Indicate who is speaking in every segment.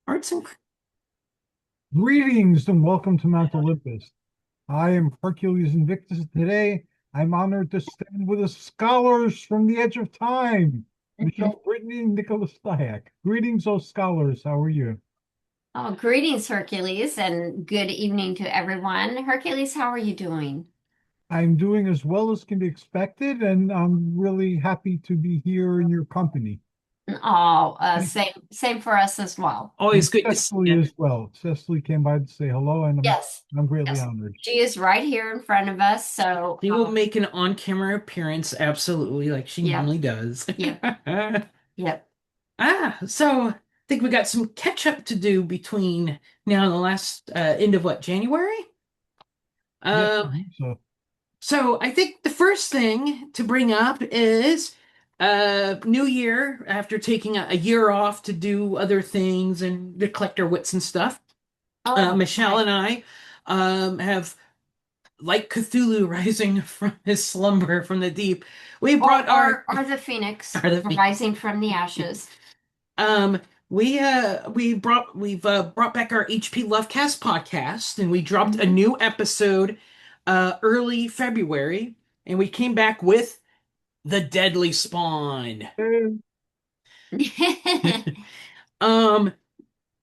Speaker 1: Arts and
Speaker 2: Greetings and welcome to Mount Olympus. I am Hercules Invictus. Today, I'm honored to stand with the scholars from the edge of time, Michele Brittany and Nicholas Diak. Greetings, those scholars. How are you?
Speaker 3: Oh, greetings, Hercules, and good evening to everyone. Hercules, how are you doing?
Speaker 2: I'm doing as well as can be expected, and I'm really happy to be here in your company.
Speaker 3: Oh,
Speaker 2: And,
Speaker 3: same for us as well.
Speaker 1: always
Speaker 2: and
Speaker 1: good to see
Speaker 2: Cecily
Speaker 1: you.
Speaker 2: as well. Cecily came by to say hello, and
Speaker 3: Yes,
Speaker 2: I'm greatly
Speaker 3: yes.
Speaker 2: honored.
Speaker 3: She is right here in front of us. So,
Speaker 1: She will make an on-camera appearance, absolutely, like she
Speaker 3: yep,
Speaker 1: normally does.
Speaker 3: yep, yep.
Speaker 1: So I think we got some catch up to do between now and the last end of what, January?
Speaker 2: Yes, I
Speaker 1: Um,
Speaker 2: believe so.
Speaker 1: so I think the first thing to bring up is New Year after taking a year off to do other things and to collect our wits and stuff.
Speaker 3: Oh,
Speaker 1: Michelle
Speaker 3: right.
Speaker 1: and I have like Cthulhu rising from his slumber from the deep, we brought
Speaker 3: Or the Phoenix
Speaker 1: our the
Speaker 3: rising from the ashes.
Speaker 1: um we've brought back our HP Lovecast podcast, and we dropped a
Speaker 3: Mhm.
Speaker 1: new episode early February, and we came back with the Deadly Spawn. um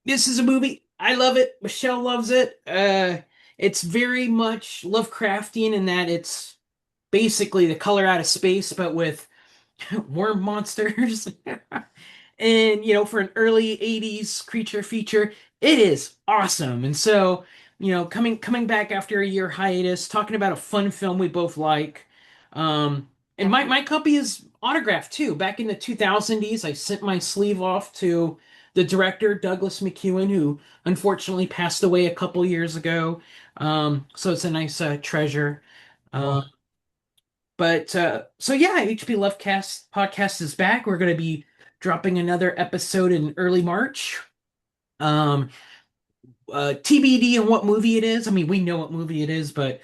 Speaker 1: this is a movie. I love it. Michelle loves it. It's very much Lovecraftian in that it's basically The Color Out of Space, but with worm monsters. And, for an early 80s creature feature, it is awesome. And so, coming back after a year hiatus, talking about a fun film we both like. And my
Speaker 3: Definitely.
Speaker 1: copy is autographed too. Back in the 2000s, I sent my sleeve off to the director, Douglas McEwen, who unfortunately passed away a couple years ago. So it's a nice treasure.
Speaker 2: Oh,
Speaker 1: Um, but so yeah, HP Lovecast podcast is back. We're going to be dropping another episode in early March. Um, TBD on what movie it is. I mean, we know what movie it is, but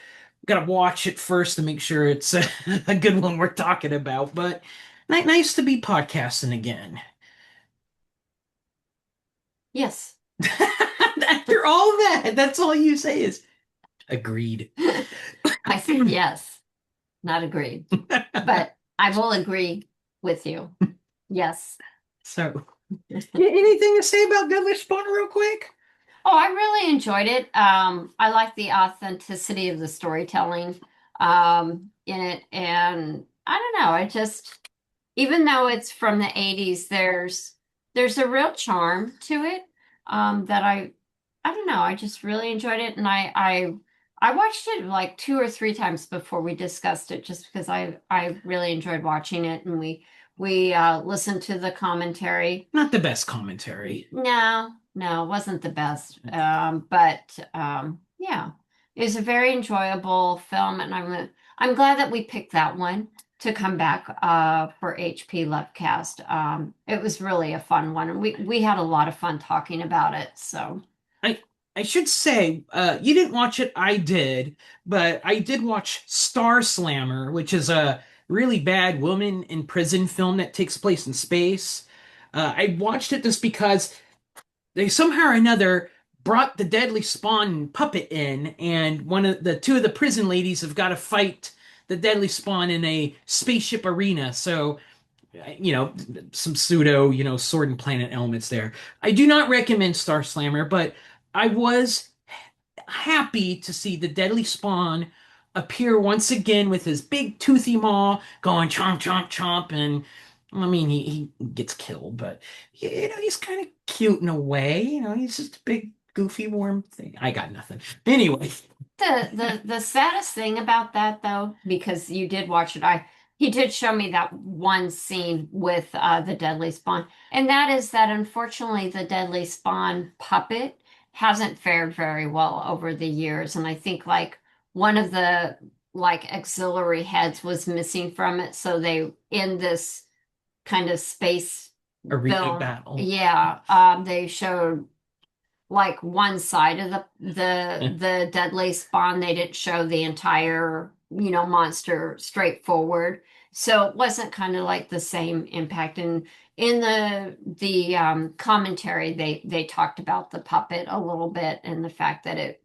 Speaker 1: gotta watch it first to make sure it's a good one we're talking about. But nice to be podcasting again.
Speaker 3: Yes.
Speaker 1: After all of that, that's all you say is agreed.
Speaker 3: I said yes, not agreed, but I will agree with you. Yes.
Speaker 1: So, anything to say about Deadly Spawn real quick?
Speaker 3: Oh, I really enjoyed it. I like the authenticity of the storytelling in it, and I don't know. I just, even though it's from the 80s, there's a real charm to it that I don't know. I just really enjoyed it, and I watched it like two or three times before we discussed it, just because I really enjoyed watching it, and we listened to the commentary.
Speaker 1: Not the best commentary.
Speaker 3: No, no, it wasn't the best. But yeah, it was a very enjoyable film, and I'm glad that we picked that one to come back for HP Lovecast. It was really a fun one, and we had a lot of fun talking about it. So
Speaker 1: I I should say, you didn't watch it, I did, but I did watch Star Slammer, which is a really bad woman in prison film that takes place in space. I watched it just because they somehow or another brought the Deadly Spawn puppet in, and one of the two of the prison ladies have got to fight the Deadly Spawn in a spaceship arena. So you know, some pseudo, sword and planet elements there. I do not recommend Star Slammer, but I was happy to see the Deadly Spawn appear once again with his big toothy maw going chomp, chomp, chomp. And I mean, he gets killed, but he's kind of cute in a way. He's just a big, goofy, warm thing. I got nothing. Anyway,
Speaker 3: the saddest thing about that though, because you did watch it, I he did show me that one scene with the Deadly Spawn, and that is that unfortunately the Deadly Spawn puppet hasn't fared very well over the years, and I think like one of the like auxiliary heads was missing from it, so they in this kind of space
Speaker 1: arena
Speaker 3: film,
Speaker 1: battle.
Speaker 3: yeah, they showed like one side of
Speaker 1: Eh,
Speaker 3: the deadly spawn. They didn't show the entire, monster straightforward. So it wasn't kind of like the same impact. And in the commentary, they talked about the puppet a little bit and the fact that it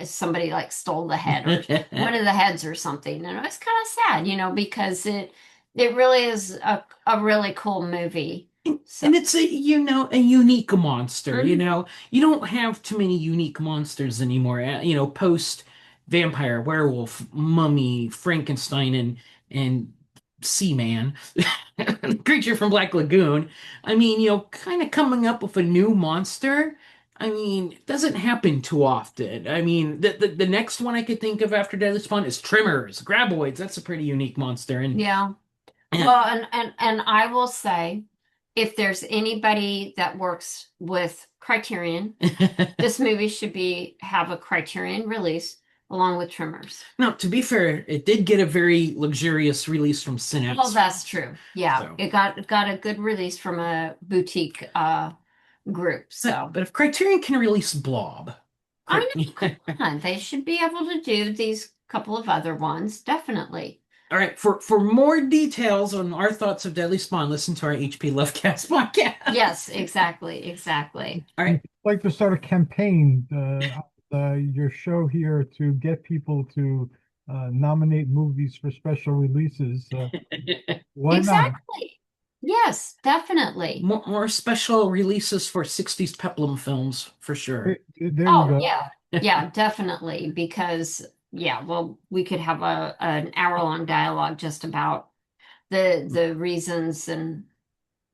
Speaker 3: somebody like stole the head or one of the heads or something. And it was kind of sad, because it really is a really cool movie. So
Speaker 1: And it's a unique monster,
Speaker 3: mhm.
Speaker 1: You don't have too many unique monsters anymore, post vampire, werewolf, mummy, Frankenstein, and Seaman, creature from Black Lagoon. I mean, kind of coming up with a new monster. I mean, it doesn't happen too often. I mean, the next one I could think of after Deadly Spawn is Tremors, Graboids. That's a pretty unique monster. And
Speaker 3: Yeah. Well, and I will say, if there's anybody that works with Criterion, this movie should be have a Criterion release along with Tremors.
Speaker 1: Now, to be fair, it did get a very luxurious release from
Speaker 3: Well,
Speaker 1: Synapse.
Speaker 3: that's true. Yeah,
Speaker 1: So,
Speaker 3: it got a good release from a boutique group. So
Speaker 1: but if Criterion can release Blob,
Speaker 3: I know, come on, they should be able to do these couple of other ones, definitely.
Speaker 1: all right. For more details on our thoughts of Deadly Spawn, listen to our HP Lovecast podcast.
Speaker 3: Yes, exactly, exactly.
Speaker 1: All
Speaker 2: I'd
Speaker 1: right.
Speaker 2: like to start a campaign, your show here to get people to nominate movies for special releases. Why not?
Speaker 3: Exactly. Yes, definitely.
Speaker 1: More special releases for 60s Peplum films for sure.
Speaker 2: There you
Speaker 3: Oh,
Speaker 2: go.
Speaker 3: yeah. Yeah, definitely. Because, yeah, well, we could have an hour-long dialogue just about the reasons and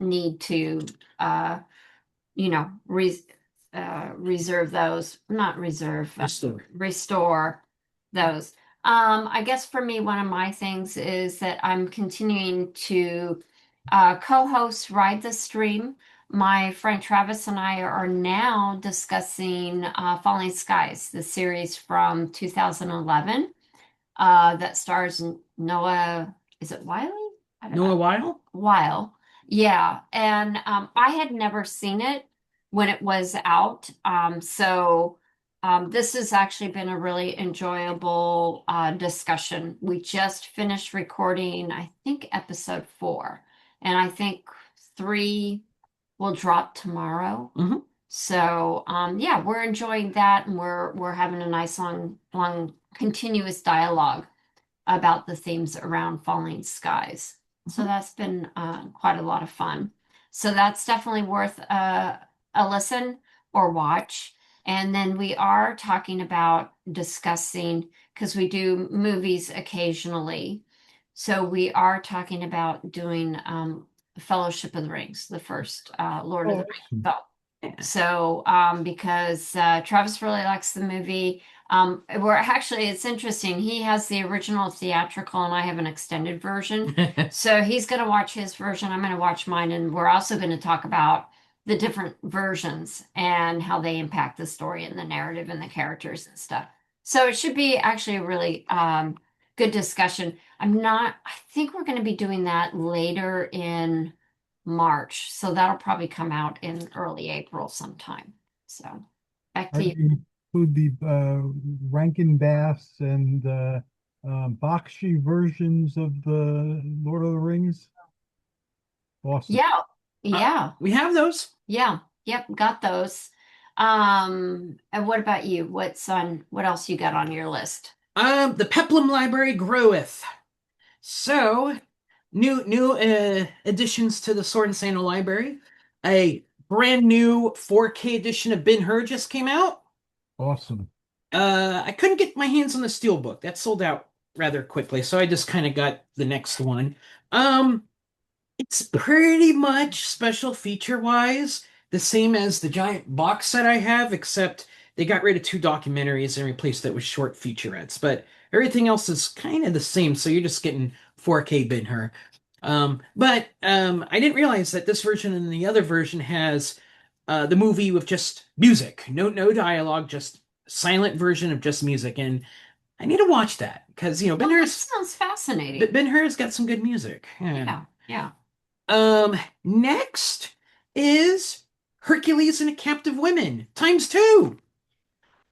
Speaker 3: need to uh you know re reserve those, not reserve,
Speaker 1: Just
Speaker 3: restore those. I guess for me, one of my things is that I'm continuing to co-host Ride the Stream. My friend Travis and I are now discussing Falling Skies, the series from 2011 that stars Noah. Is it Wiley? I don't
Speaker 1: know
Speaker 3: know.
Speaker 1: a while.
Speaker 3: While. Yeah. And I had never seen it when it was out. So this has actually been a really enjoyable discussion. We just finished recording, I think, episode 4. And I think 3 will drop tomorrow.
Speaker 1: Hmm.
Speaker 3: So yeah, we're enjoying that, and we're having a nice long continuous dialogue about the themes around falling skies. So that's been quite a lot of fun. So that's definitely worth a listen or watch. And then we are talking about discussing, because we do movies occasionally. So we are talking about doing Fellowship of the Rings, the first Lord of the
Speaker 2: Oh,
Speaker 3: Rings
Speaker 2: awesome.
Speaker 3: film. So, because Travis really likes the movie, we're actually, it's interesting. He has the original theatrical, and I have an extended version. So he's going to watch his version. I'm going to watch mine, and we're also going to talk about the different versions and how they impact the story and the narrative and the characters and stuff. So it should be actually a really good discussion. I think we're going to be doing that later in March. So that'll probably come out in early April sometime. So back
Speaker 2: Are
Speaker 3: to you.
Speaker 2: you include the Rankin Bass and Bakshi versions of the Lord of the Rings? Awesome.
Speaker 3: Yeah. Yeah.
Speaker 1: We have those.
Speaker 3: Yeah. Yep. Got those. And what about you? What else you got on your list?
Speaker 1: The Peplum Library groweth. So, new additions to the Sword and Sandal Library. A brand new 4K edition of Ben-Hur just came out.
Speaker 2: Awesome.
Speaker 1: I couldn't get my hands on the Steelbook. That sold out rather quickly, so I just kind of got the next one. Um, it's pretty much special feature wise the same as the giant box set I have, except they got rid of 2 documentaries and replaced it with short featurettes. But everything else is kind of the same, so you're just getting 4K Ben-Hur. But I didn't realize that this version and the other version has the movie with just music, no dialogue, just silent version of just music, and I need to watch that because
Speaker 3: Well, that sounds fascinating.
Speaker 1: Ben-Hur's got some good music. Yeah.
Speaker 3: Yeah. Yeah.
Speaker 1: Next is Hercules and the Captive Women ×2.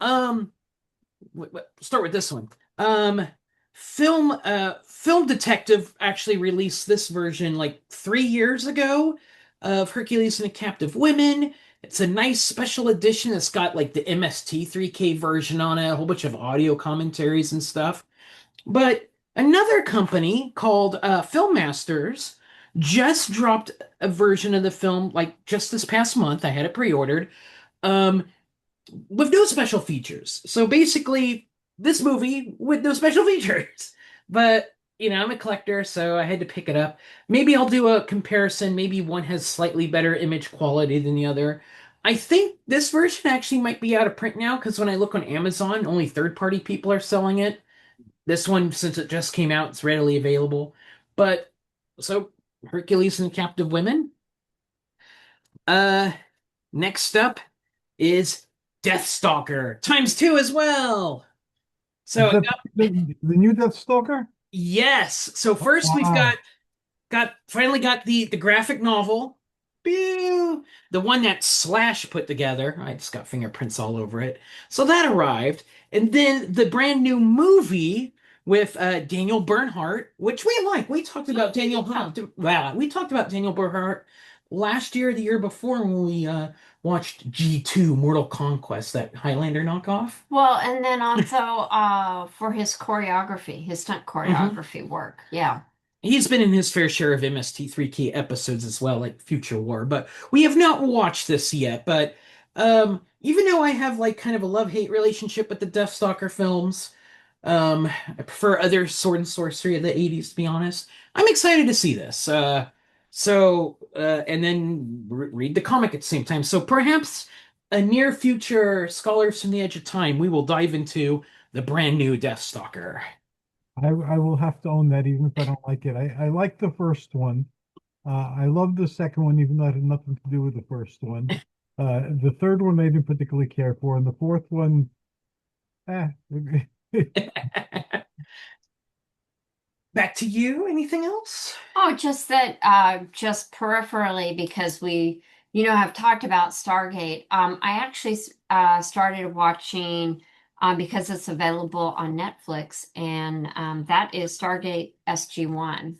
Speaker 1: Um, start with this one. Film Detective actually released this version like 3 years ago of Hercules and the Captive Women. It's a nice special edition. It's got like the MST3K version on it, a whole bunch of audio commentaries and stuff. But another company called Film Masters just dropped a version of the film like just this past month. I had it pre-ordered. Um, with no special features. So basically, this movie with no special features. But, I'm a collector, so I had to pick it up. Maybe I'll do a comparison. Maybe one has slightly better image quality than the other. I think this version actually might be out of print now because when I look on Amazon, only third-party people are selling it. This one, since it just came out, it's readily available. But so Hercules and Captive Women. Uh, Next up is Deathstalker times two as well.
Speaker 2: Is
Speaker 1: So
Speaker 2: that the new Death Stalker?
Speaker 1: yes. So first we've
Speaker 2: Wow.
Speaker 1: got finally got the graphic novel. Pew! The one that Slash put together. I just got fingerprints all over it. So that arrived. And then the brand new movie with Daniel Bernhardt, which we like. We talked about Daniel Wow, we talked about Daniel Bernhardt last year, the year before when we watched G2 Mortal Conquest, that Highlander knockoff.
Speaker 3: Well, and then also for his choreography, his stunt
Speaker 1: Mhm.
Speaker 3: choreography work. Yeah.
Speaker 1: He's been in his fair share of MST3K episodes as well, like Future War, but we have not watched this yet. But even though I have like kind of a love-hate relationship with the Deathstalker films, I prefer other sword and sorcery of the 80s, to be honest. I'm excited to see this. And then read the comic at the same time. So perhaps a near future Scholars from the Edge of Time, we will dive into the brand new Deathstalker.
Speaker 2: I will have to own that even if I don't like it. I like the first one. I love the second one, even though it had nothing to do with the first one. The third one I didn't particularly care for, and the fourth one, eh.
Speaker 1: Back to you. Anything else?
Speaker 3: Oh, just that, just peripherally, because we, have talked about Stargate. I actually started watching because it's available on Netflix, and that is Stargate SG-1.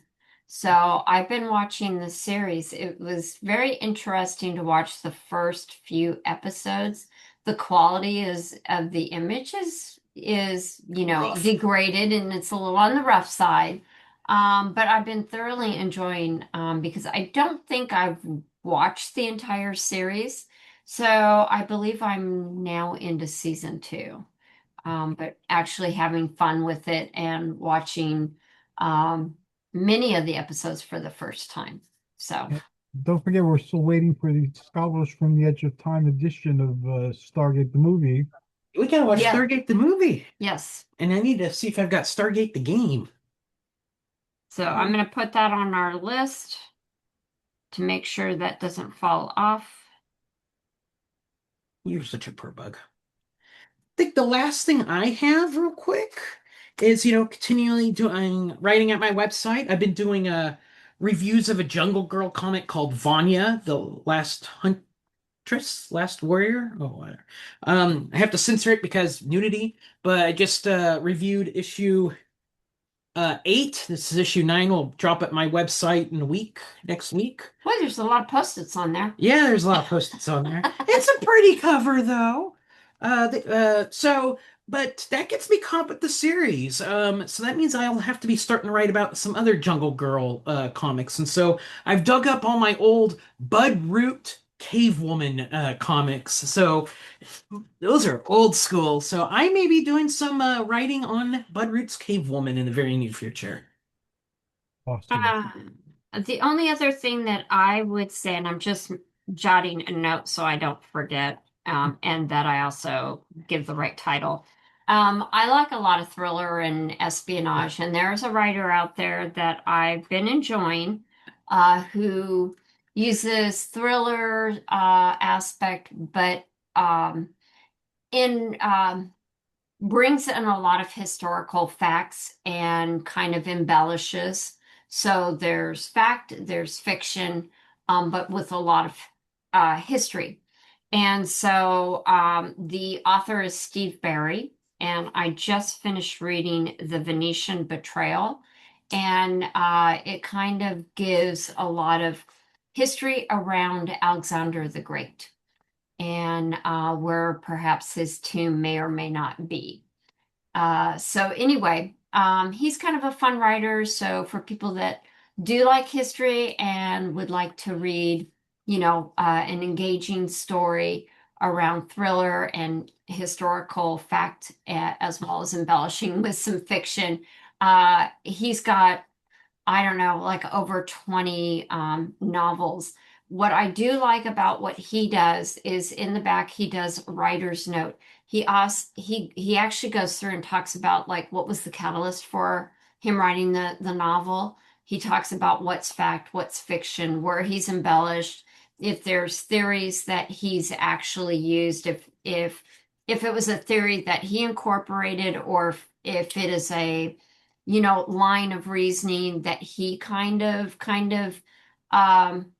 Speaker 3: So I've been watching the series. It was very interesting to watch the first few episodes. The quality is of the images is,
Speaker 1: Rough.
Speaker 3: degraded, and it's a little on the rough side. But I've been thoroughly enjoying because I don't think I've watched the entire series. So I believe I'm now into season two. But actually having fun with it and watching um, many of the episodes for the first time. So,
Speaker 2: Don't forget, we're still waiting for the Scholars from the Edge of Time edition of Stargate the movie.
Speaker 1: We gotta watch
Speaker 3: yeah,
Speaker 1: Stargate the movie.
Speaker 3: yes.
Speaker 1: And I need to see if I've got Stargate the game.
Speaker 3: So I'm going to put that on our list to make sure that doesn't fall off.
Speaker 1: You're such a poor bug. I think the last thing I have real quick is, continually doing writing at my website. I've been doing reviews of a Jungle Girl comic called Vanya, the Last Huntress, Last Warrior. Oh, whatever. I have to censor it because nudity, but I just reviewed issue 8. This is issue 9. Will drop at my website in a week, next week.
Speaker 3: Boy, there's a lot of post-its on there.
Speaker 1: Yeah, there's a lot of post-its on there. It's a pretty cover though. But that gets me caught with the series. So that means I'll have to be starting to write about some other Jungle Girl comics. And so I've dug up all my old Bud Root Cave Woman comics. So those are old school. So I may be doing some writing on Bud Root's Cave Woman in the very near future.
Speaker 2: Awesome.
Speaker 3: Uh, the only other thing that I would say, and I'm just jotting a note so I don't forget, and that I also give the right title. I like a lot of thriller and espionage, and there's a writer out there that I've been enjoying, who uses thriller aspect, but in brings in a lot of historical facts and kind of embellishes. So there's fact, there's fiction, but with a lot of history. And so the author is Steve Barry, and I just finished reading The Venetian Betrayal. And it kind of gives a lot of history around Alexander the Great and where perhaps his tomb may or may not be. So anyway, he's kind of a fun writer. So for people that do like history and would like to read, an engaging story around thriller and historical fact, as well as embellishing with some fiction, he's got, I don't know, like over 20 novels. What I do like about what he does is in the back, he does writer's note. He actually goes through and talks about like what was the catalyst for him writing the novel. He talks about what's fact, what's fiction, where he's embellished, if there's theories that he's actually used, if it was a theory that he incorporated, or if it is a line of reasoning that he kind of um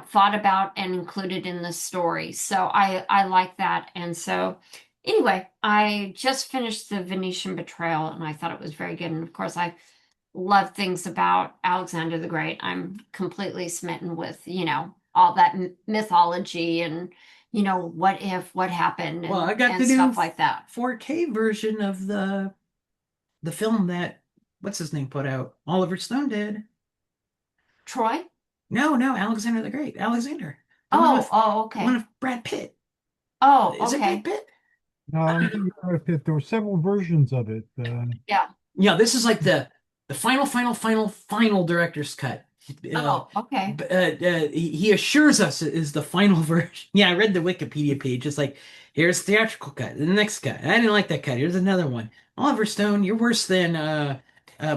Speaker 3: thought about and included in the story. So I like that. And so anyway, I just finished The Venetian Betrayal and I thought it was very good. And of course, I love things about Alexander the Great. I'm completely smitten with, all that mythology and, what if, what happened,
Speaker 1: Well, I got
Speaker 3: and
Speaker 1: the new
Speaker 3: stuff like that.
Speaker 1: 4K version of the film that what's his name put out. Oliver Stone did.
Speaker 3: Troy?
Speaker 1: No, Alexander the Great. Alexander.
Speaker 3: Oh,
Speaker 1: The one
Speaker 3: okay.
Speaker 1: of Brad Pitt.
Speaker 3: Oh,
Speaker 1: Is it Brad
Speaker 3: okay.
Speaker 1: Pitt?
Speaker 2: No, I'm thinking about it. There were several versions of it.
Speaker 3: Yeah.
Speaker 1: Yeah, this is like the final director's cut.
Speaker 3: Oh, okay.
Speaker 1: He assures us it is the final version. Yeah, I read the Wikipedia page. It's like, here's theatrical cut, the next cut. I didn't like that cut. Here's another one. Oliver Stone, you're worse than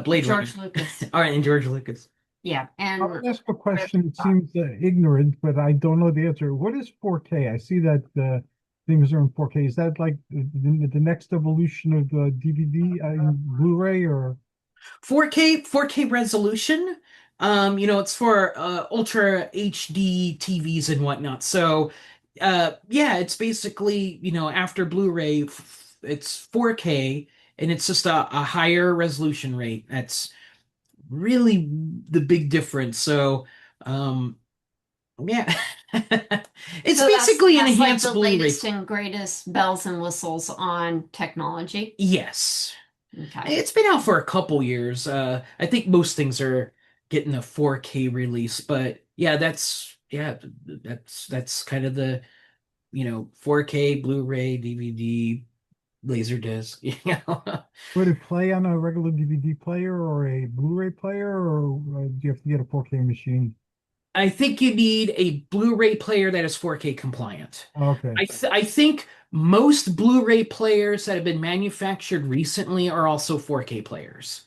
Speaker 1: Blade Runner.
Speaker 3: George Lucas.
Speaker 1: All right, and George Lucas.
Speaker 3: Yeah.
Speaker 2: I'll
Speaker 3: And
Speaker 2: ask a question. It seems ignorant, but I don't know the answer. What is 4K? I see that things are in 4K. Is that like the next evolution of DVD, Blu-ray, or?
Speaker 1: 4K resolution. It's for ultra HD TVs and whatnot. So, yeah, it's basically, after Blu-ray, it's 4K and it's just a higher resolution rate. That's really the big difference. So, yeah, it's
Speaker 3: so
Speaker 1: basically an
Speaker 3: that's like
Speaker 1: enhanced
Speaker 3: the
Speaker 1: Blu-ray.
Speaker 3: latest and greatest bells and whistles on technology.
Speaker 1: Yes.
Speaker 3: Okay.
Speaker 1: It's been out for a couple years. I think most things are getting a 4K release, but yeah, that's kind of the 4K Blu-ray, DVD, Laserdisc.
Speaker 2: Would it play on a regular DVD player or a Blu-ray player, or do you have to get a 4K machine?
Speaker 1: I think you need a Blu-ray player that is 4K compliant.
Speaker 2: Okay.
Speaker 1: I think most Blu-ray players that have been manufactured recently are also 4K players.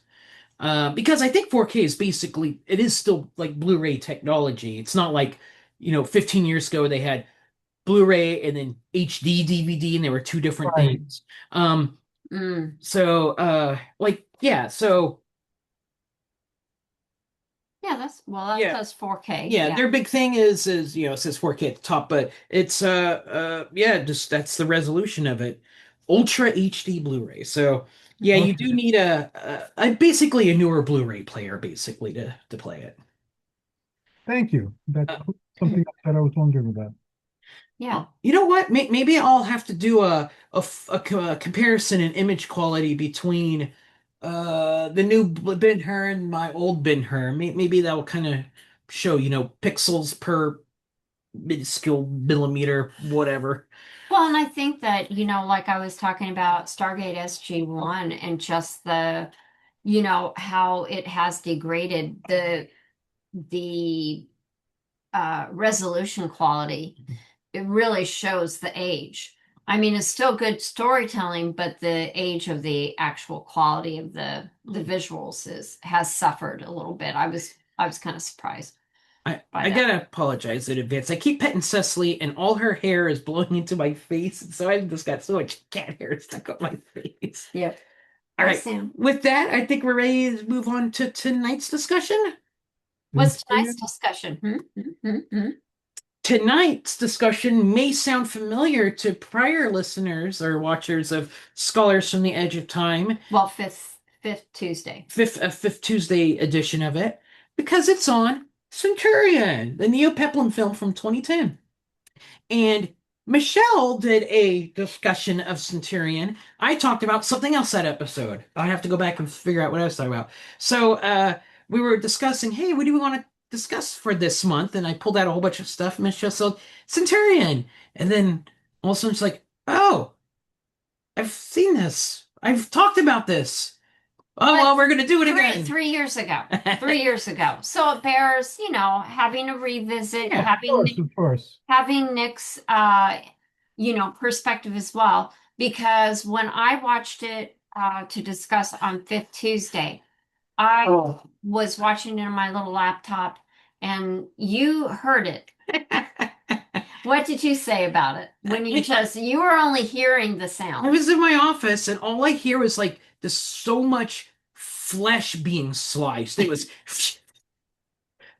Speaker 1: Because I think 4K is basically, it is still like Blu-ray technology. It's not like, 15 years ago they had Blu-ray and then HD DVD and they were two different
Speaker 2: Right.
Speaker 1: things.
Speaker 3: Mm.
Speaker 1: Yeah, so
Speaker 3: Yeah, that
Speaker 1: yeah,
Speaker 3: does 4K.
Speaker 1: yeah,
Speaker 3: Yeah.
Speaker 1: their big thing is it says 4K at the top, but it's yeah, just that's the resolution of it. Ultra HD Blu-ray. So yeah, you do
Speaker 2: Okay.
Speaker 1: need basically a newer Blu-ray player basically to play it.
Speaker 2: Thank you. That's
Speaker 1: Uh,
Speaker 2: something that I was wondering about.
Speaker 3: Yeah.
Speaker 1: you know what? Maybe I'll have to do a comparison in image quality between the new Ben-Hur and my old Ben-Hur. Maybe that will kind of show, pixels per minuscule millimeter, whatever.
Speaker 3: Well, and I think that, like I was talking about Stargate SG-1 and just how it has degraded the resolution quality. It really shows the age. I mean, it's still good storytelling, but the age of the actual quality of the visuals has suffered a little bit. I was kind of surprised by
Speaker 1: I
Speaker 3: that.
Speaker 1: gotta apologize in advance. I keep petting Cecily, and all her hair is blowing into my face, and so I've just got so much cat hair stuck on my face.
Speaker 3: Yep.
Speaker 1: All
Speaker 3: Hi,
Speaker 1: right,
Speaker 3: Sam.
Speaker 1: with that, I think we're ready to move on to tonight's discussion.
Speaker 3: What's tonight's
Speaker 2: Centurion?
Speaker 3: discussion? Hmm? Hmm? Hmm? Hmm?
Speaker 1: Tonight's discussion may sound familiar to prior listeners or watchers of Scholars from the Edge of Time,
Speaker 3: Well, fifth Tuesday.
Speaker 1: fifth Tuesday edition of it, because it's on Centurion, the Neo Peplum film from 2010. And Michelle did a discussion of Centurion. I talked about something else that episode. I have to go back and figure out what I was talking about. So we were discussing, hey, what do we want to discuss for this month? And I pulled out a whole bunch of stuff. Michelle said Centurion, and then all of a sudden it's like, oh, I've seen this. I've talked about this. Oh
Speaker 3: But
Speaker 1: well, we're gonna do it
Speaker 3: three
Speaker 1: again.
Speaker 3: 3 years ago. 3 years ago. So it bears, having a revisit,
Speaker 1: Yeah,
Speaker 2: Of course.
Speaker 3: having Nick's perspective as well. Because when I watched it to discuss on Fifth Tuesday, I was watching it on my little laptop and you heard it. What did you say about it? When you were only hearing the
Speaker 1: I
Speaker 3: sound.
Speaker 1: was in my office and all I hear was like there's so much flesh being sliced. It was,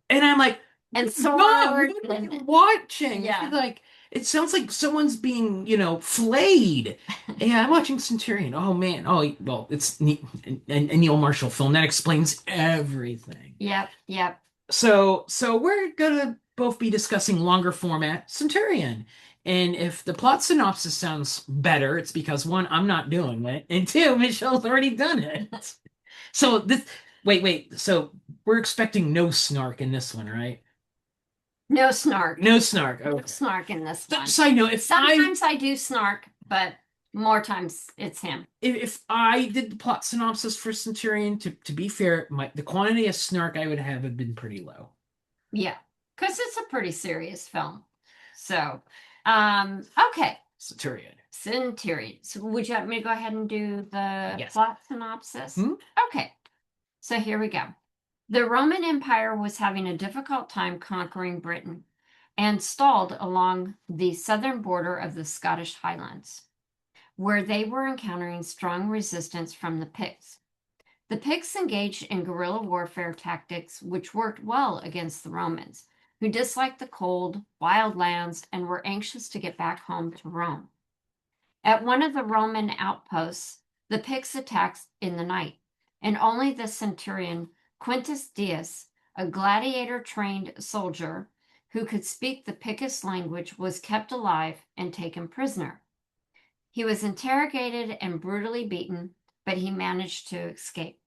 Speaker 1: and I'm like,
Speaker 3: And
Speaker 1: Mom,
Speaker 3: sword
Speaker 1: what are you
Speaker 3: and
Speaker 1: watching?
Speaker 3: Yeah.
Speaker 1: She's like, it sounds like someone's being, flayed. Yeah, I'm watching Centurion. Oh man. Oh well, it's a Neil Marshall film that explains everything.
Speaker 3: Yep.
Speaker 1: So we're gonna both be discussing longer format Centurion. And if the plot synopsis sounds better, it's because one, I'm not doing it, and two, Michelle's already done it. So this, wait. So we're expecting no snark in this one, right?
Speaker 3: No snark.
Speaker 1: No snark.
Speaker 3: No
Speaker 1: Okay.
Speaker 3: snark in this one.
Speaker 1: Side note,
Speaker 3: Sometimes I do snark, but more times it's him.
Speaker 1: if I did the plot synopsis for Centurion, to be fair, the quantity of snark I would have had been pretty low.
Speaker 3: Yeah, because it's a pretty serious film. So, okay.
Speaker 1: Centurion.
Speaker 3: So would you like me to go ahead and do the
Speaker 1: Yes.
Speaker 3: plot synopsis?
Speaker 1: Hmm?
Speaker 3: Okay. So here we go. The Roman Empire was having a difficult time conquering Britain and stalled along the southern border of the Scottish Highlands, where they were encountering strong resistance from the Picts. The Picts engaged in guerrilla warfare tactics, which worked well against the Romans, who disliked the cold, wild lands and were anxious to get back home to Rome. At one of the Roman outposts, the Picts attacked in the night, and only the centurion Quintus Dius, a gladiator-trained soldier who could speak the Pictish language, was kept alive and taken prisoner. He was interrogated and brutally beaten, but he managed to escape.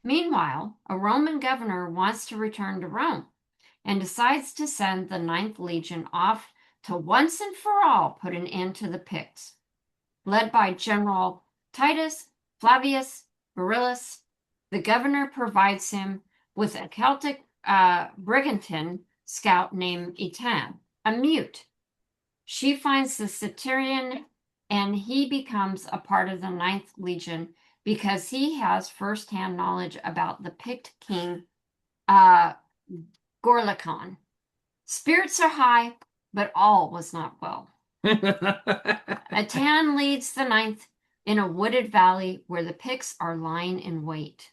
Speaker 3: Meanwhile, a Roman governor wants to return to Rome and decides to send the Ninth Legion off to once and for all put an end to the Picts. Led by General Titus Flavius Beryllus, the governor provides him with a Celtic brigantine scout named Etan, a mute. She finds the Centurion and he becomes a part of the Ninth Legion because he has firsthand knowledge about the Pict king, Gorlikon. Spirits are high, but all was not well. Etan leads the Ninth in a wooded valley where the Picts are lying in wait.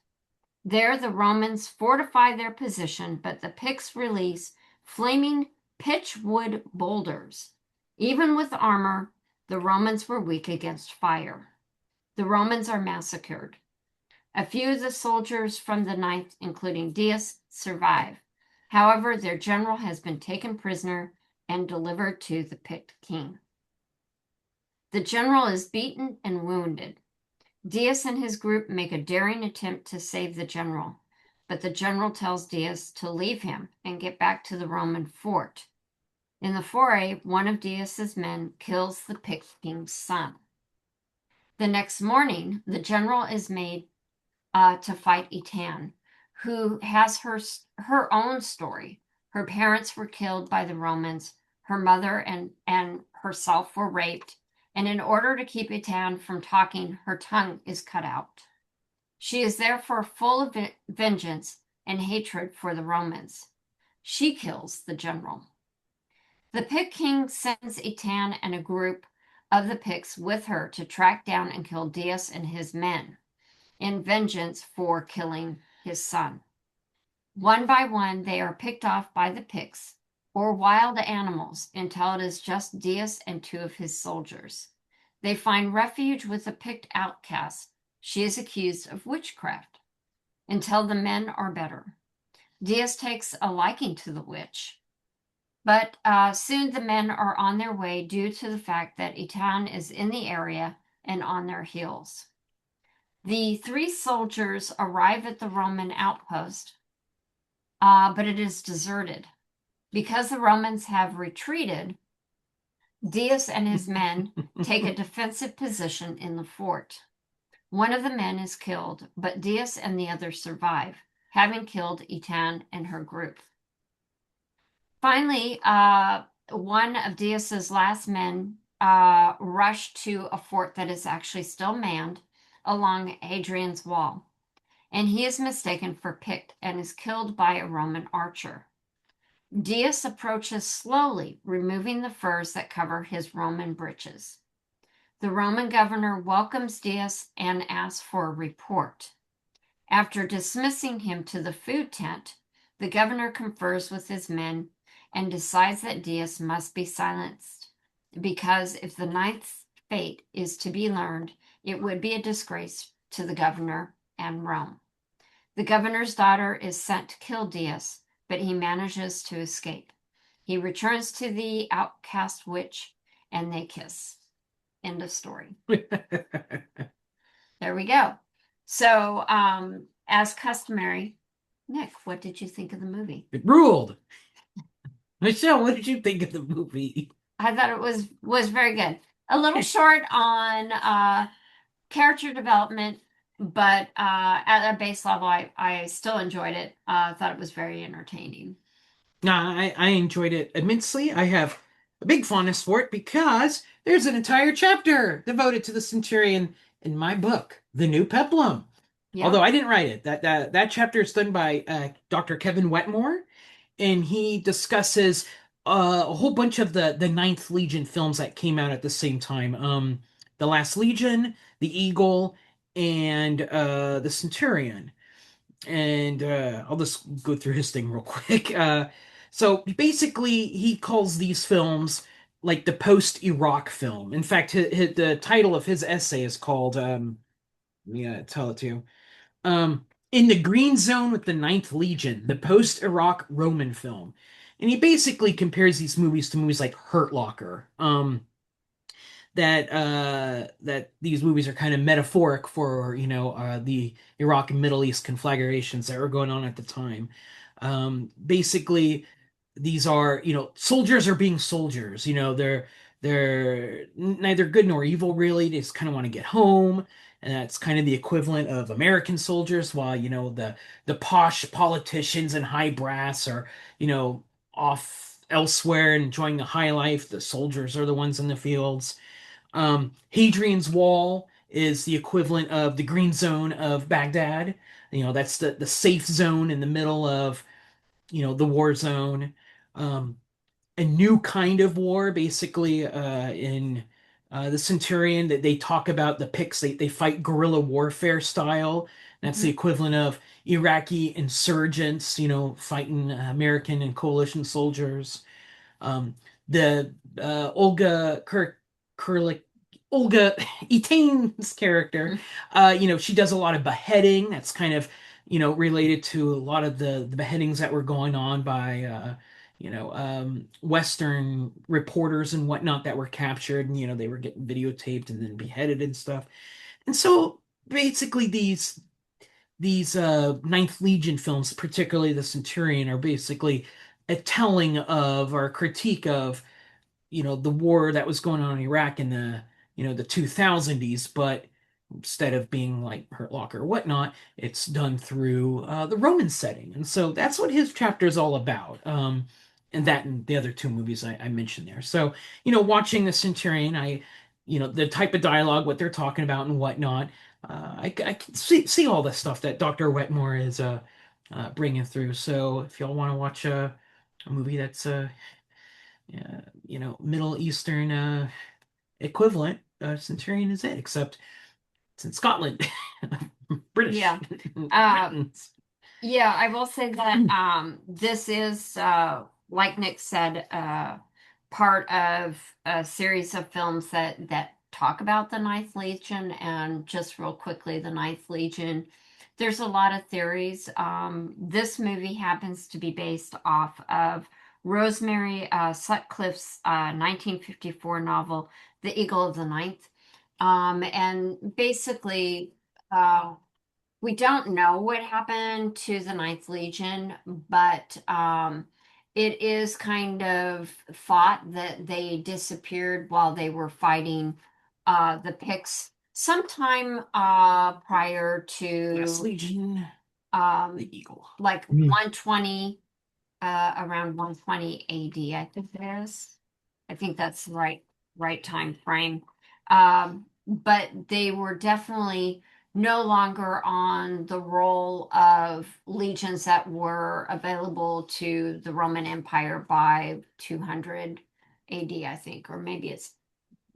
Speaker 3: There the Romans fortify their position, but the Picts release flaming pitchwood boulders. Even with armor, the Romans were weak against fire. The Romans are massacred. A few of the soldiers from the Ninth, including Dius, survive. However, their general has been taken prisoner and delivered to the Pict king. The general is beaten and wounded. Dius and his group make a daring attempt to save the general, but the general tells Dius to leave him and get back to the Roman fort. In the foray, one of Dius's men kills the Pict king's son. The next morning, the general is made to fight Etan, who has her own story. Her parents were killed by the Romans, her mother and herself were raped, and in order to keep Etan from talking, her tongue is cut out. She is therefore full of vengeance and hatred for the Romans. She kills the general. The Pict king sends Etan and a group of the Picts with her to track down and kill Dius and his men in vengeance for killing his son. One by one, they are picked off by the Picts, or wild animals until it is just Diaz and two of his soldiers. They find refuge with a picked outcast. She is accused of witchcraft until the men are better. Diaz takes a liking to the witch, but soon the men are on their way due to the fact that Etan is in the area and on their heels. The three soldiers arrive at the Roman outpost, but it is deserted. Because the Romans have retreated, Diaz and his men take a defensive position in the fort. One of the men is killed, but Diaz and the others survive, having killed Etan and her group. Finally, one of Diaz's last men rush to a fort that is actually still manned along Hadrian's wall, and he is mistaken for Pict and is killed by a Roman archer. Diaz approaches slowly, removing the furs that cover his Roman breeches. The Roman governor welcomes Diaz and asks for a report. After dismissing him to the food tent, the governor confers with his men and decides that Diaz must be silenced, because if the ninth fate is to be learned, it would be a disgrace to the governor and Rome. The governor's daughter is sent to kill Diaz, but he manages to escape. He returns to the outcast witch, and they kiss. End of story. There we go. So, as customary, Nick, what did you think of the movie?
Speaker 1: It ruled. Michelle, what did you think of the movie?
Speaker 3: I thought it was very good. A little short on character development, but at a base level, I still enjoyed it. Thought it was very entertaining.
Speaker 1: I enjoyed it immensely. I have a big fondness for it because there's an entire chapter devoted to the Centurion in my book, The New Peplum.
Speaker 3: Yeah.
Speaker 1: Although I didn't write it. That chapter is done by Dr. Kevin Wetmore, and he discusses a whole bunch of the Ninth Legion films that came out at the same time. The Last Legion, The Eagle, and the Centurion. And I'll just go through his thing real quick. So basically, he calls these films like the post-Iraq film. In fact, the title of his essay is called, tell it to you. In the Green Zone with the Ninth Legion, the post-Iraq Roman film. And he basically compares these movies to movies like Hurt Locker. That these movies are kind of metaphoric for the Iraq and Middle East conflagrations that were going on at the time. Basically, these are soldiers are being soldiers. They're neither good nor evil really. They just kind of want to get home, and that's kind of the equivalent of American soldiers. While the posh politicians and high brass are off elsewhere enjoying the high life, the soldiers are the ones in the fields. Hadrian's Wall is the equivalent of the green zone of Baghdad. That's the safe zone in the middle of, the war zone. A new kind of war, basically, in the Centurion, that they talk about the Picts. They fight guerrilla warfare style. That's the equivalent of Iraqi insurgents, fighting American and coalition soldiers. The Kurlik Olga Etane's character, she does a lot of beheading. That's kind of, related to a lot of the beheadings that were going on by, Western reporters and whatnot that were captured, and, they were getting videotaped and then beheaded and stuff. And so basically these Ninth Legion films, particularly the Centurion, are basically a telling of or a critique of the war that was going on in Iraq in the 2000s, but instead of being like Hurt Locker or whatnot, it's done through the Roman setting. And so that's what his chapter is all about. And that and the other two movies I mentioned there. So, watching the Centurion, the type of dialogue, what they're talking about and whatnot, I can see all the stuff that Dr. Wetmore is bringing through. So if y'all want to watch a movie that's Middle Eastern equivalent, Centurion is it, except it's in Scotland. British.
Speaker 3: Yeah. Yeah, I will say that this is like Nick said, part of a series of films that talk about the Ninth Legion. And just real quickly, the Ninth Legion, there's a lot of theories. This movie happens to be based off of Rosemary Sutcliffe's 1954 novel, The Eagle of the Ninth. And basically, uh, we don't know what happened to the Ninth Legion, but it is kind of thought that they disappeared while they were fighting the Picts sometime prior
Speaker 1: Last
Speaker 3: to
Speaker 1: Legion,
Speaker 3: um,
Speaker 1: the Eagle.
Speaker 3: like
Speaker 2: Mm.
Speaker 3: 120, around 120 AD, I think it is. I think that's the right time frame. But they were definitely no longer on the roll of legions that were available to the Roman Empire by 200 AD, I think, or maybe it's,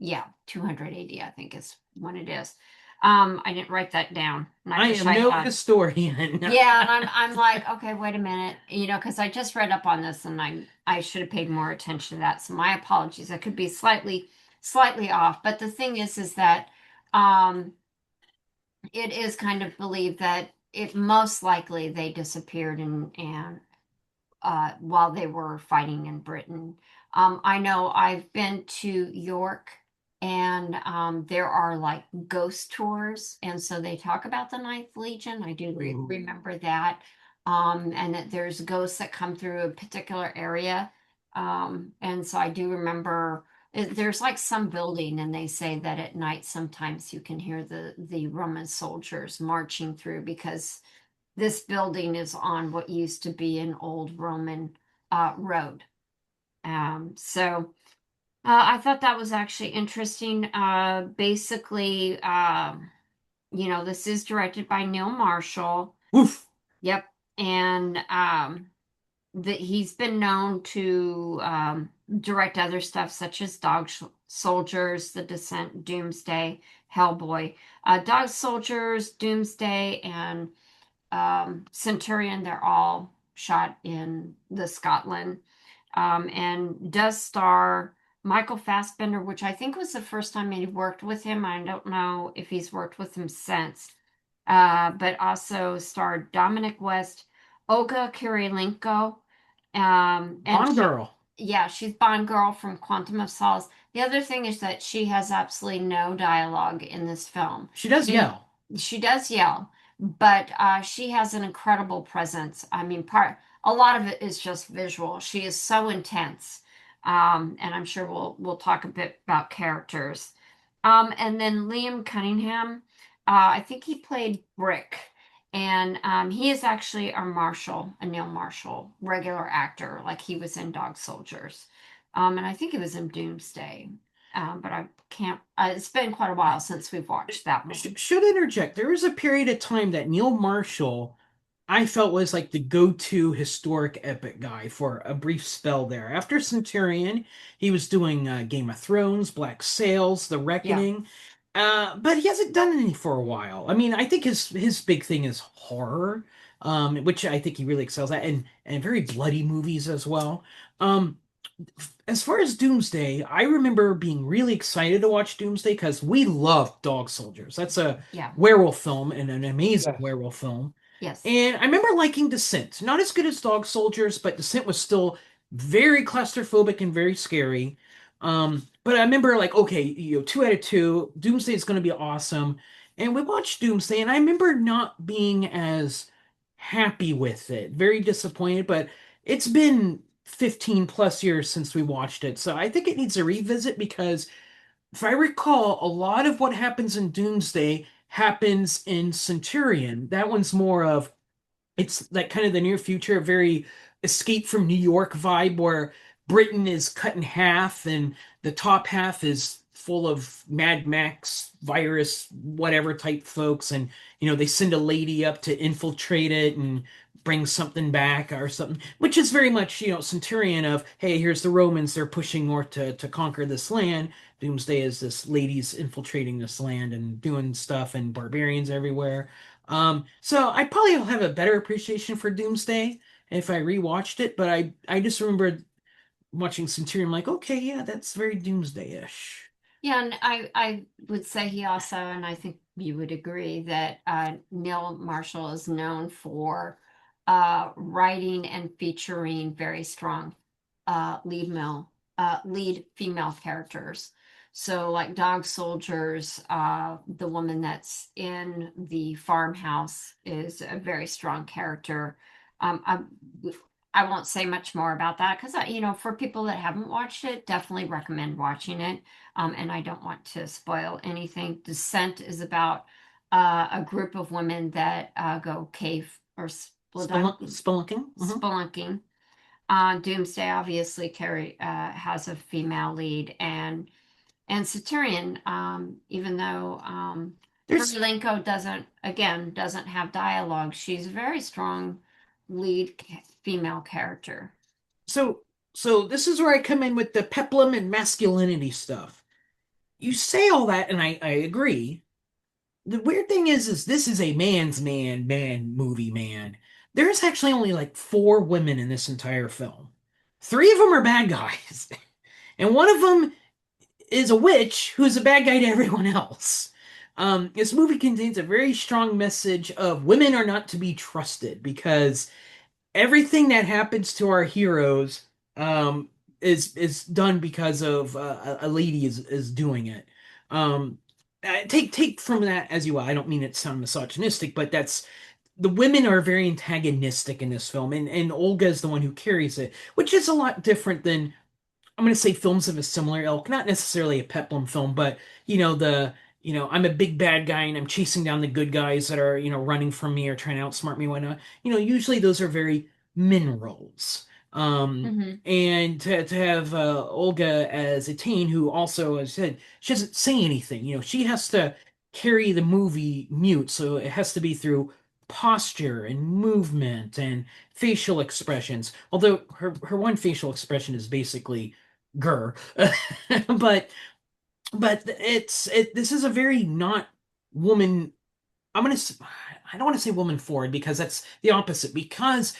Speaker 3: yeah, 200 AD, I think is when it is. I didn't write that down, and I
Speaker 1: I
Speaker 3: wish
Speaker 1: am
Speaker 3: I
Speaker 1: no
Speaker 3: had.
Speaker 1: historian.
Speaker 3: Yeah, and I'm like, okay, wait a minute, because I just read up on this and I should have paid more attention to that. So my apologies. I could be slightly off. But the thing is that um it is kind of believed that it most likely they disappeared and while they were fighting in Britain. I know I've been to York, and there are like ghost tours, and so they talk about the Ninth Legion. I do
Speaker 1: Ooh.
Speaker 3: remember that, and that there's ghosts that come through a particular area, and so I do remember. There's like some building, and they say that at night sometimes you can hear the Roman soldiers marching through because this building is on what used to be an old Roman road. So I thought that was actually interesting. Basically, this is directed by Neil Marshall.
Speaker 1: Oof.
Speaker 3: Yep. And that he's been known to direct other stuff such as Soldiers, The Descent, Doomsday, Hellboy. Dog Soldiers, Doomsday, and Centurion, they're all shot in the Scotland, and does star Michael Fassbender, which I think was the first time he worked with him. I don't know if he's worked with him since, but also starred Dominic West, Olga Kurylenko, and
Speaker 1: Bond girl.
Speaker 3: yeah, she's Bond girl from Quantum of Solace. The other thing is that she has absolutely no dialogue in this film.
Speaker 1: She does yell.
Speaker 3: She does yell, but she has an incredible presence. I mean, a lot of it is just visual. She is so intense, and I'm sure we'll talk a bit about characters. And then Liam Cunningham, I think he played Brick, and he is actually a Neil Marshall regular actor, like he was in Dog Soldiers, and I think he was in Doomsday. But I can't. It's been quite a while since we've watched that one.
Speaker 1: Should interject. There was a period of time that Neil Marshall, I felt was like the go-to historic epic guy for a brief spell there. After Centurion, he was doing Game of Thrones, Black Sails, The
Speaker 3: Yeah.
Speaker 1: Reckoning, but he hasn't done any for a while. I mean, I think his big thing is horror, which I think he really excels at, and very bloody movies as well. Um, as far as Doomsday, I remember being really excited to watch Doomsday because we love Dog Soldiers. That's a
Speaker 3: Yeah.
Speaker 1: werewolf film and an amazing
Speaker 2: Yes.
Speaker 1: werewolf film.
Speaker 3: Yes.
Speaker 1: And I remember liking Descent. Not as good as Dog Soldiers, but Descent was still very claustrophobic and very scary. But I remember like, okay, 2 out of 2, Doomsday is going to be awesome. And we watched Doomsday, and I remember not being as happy with it. Very disappointed, but it's been 15 plus years since we watched it. So I think it needs a revisit because if I recall, a lot of what happens in Doomsday happens in Centurion. That one's more of it's like kind of the near future, very escape from New York vibe where Britain is cut in half and the top half is full of Mad Max virus, whatever type folks. And, they send a lady up to infiltrate it and bring something back or something, which is very much, Centurion of, hey, here's the Romans, they're pushing north to conquer this land. Doomsday is this lady's infiltrating this land and doing stuff and barbarians everywhere. So I probably will have a better appreciation for Doomsday. if I rewatched it, but I just remember watching Centurion, like, okay, yeah, that's very Doomsday-ish.
Speaker 3: Yeah, and I would say he also, and I think you would agree that Neil Marshall is known for writing and featuring very strong lead female characters. So, like Dog Soldiers, the woman that's in the farmhouse is a very strong character. I won't say much more about that because, for people that haven't watched it, definitely recommend watching it. And I don't want to spoil anything. Descent is about a group of women that go cave or
Speaker 1: Spelunking.
Speaker 3: spelunking. Doomsday obviously carry has a female lead, and Centurion, even though
Speaker 1: There's
Speaker 3: Kirilenko doesn't have dialogue, she's a very strong lead female character.
Speaker 1: so so this is where I come in with the peplum and masculinity stuff. You say all that, and I agree. The weird thing is this is a man's man movie, man. There's actually only like four women in this entire film. Three of them are bad guys, and one of them is a witch who's a bad guy to everyone else. This movie contains a very strong message of women are not to be trusted because everything that happens to our heroes is done because of a lady is doing it. Um, take from that as you will. I don't mean it to sound misogynistic, but that's the women are very antagonistic in this film, and Olga is the one who carries it, which is a lot different than I'm going to say films of a similar ilk, not necessarily a peplum film, but I'm a big bad guy and I'm chasing down the good guys that are running from me or trying to outsmart me, whatnot. Usually those are very min roles.
Speaker 3: Hmm.
Speaker 1: And to have Olga as a teen who also, as I said, she doesn't say anything. She has to carry the movie mute, so it has to be through posture and movement and facial expressions. Although her one facial expression is basically grr. but this is a very not woman. I'm gonna I don't want to say woman forward because that's the opposite. Because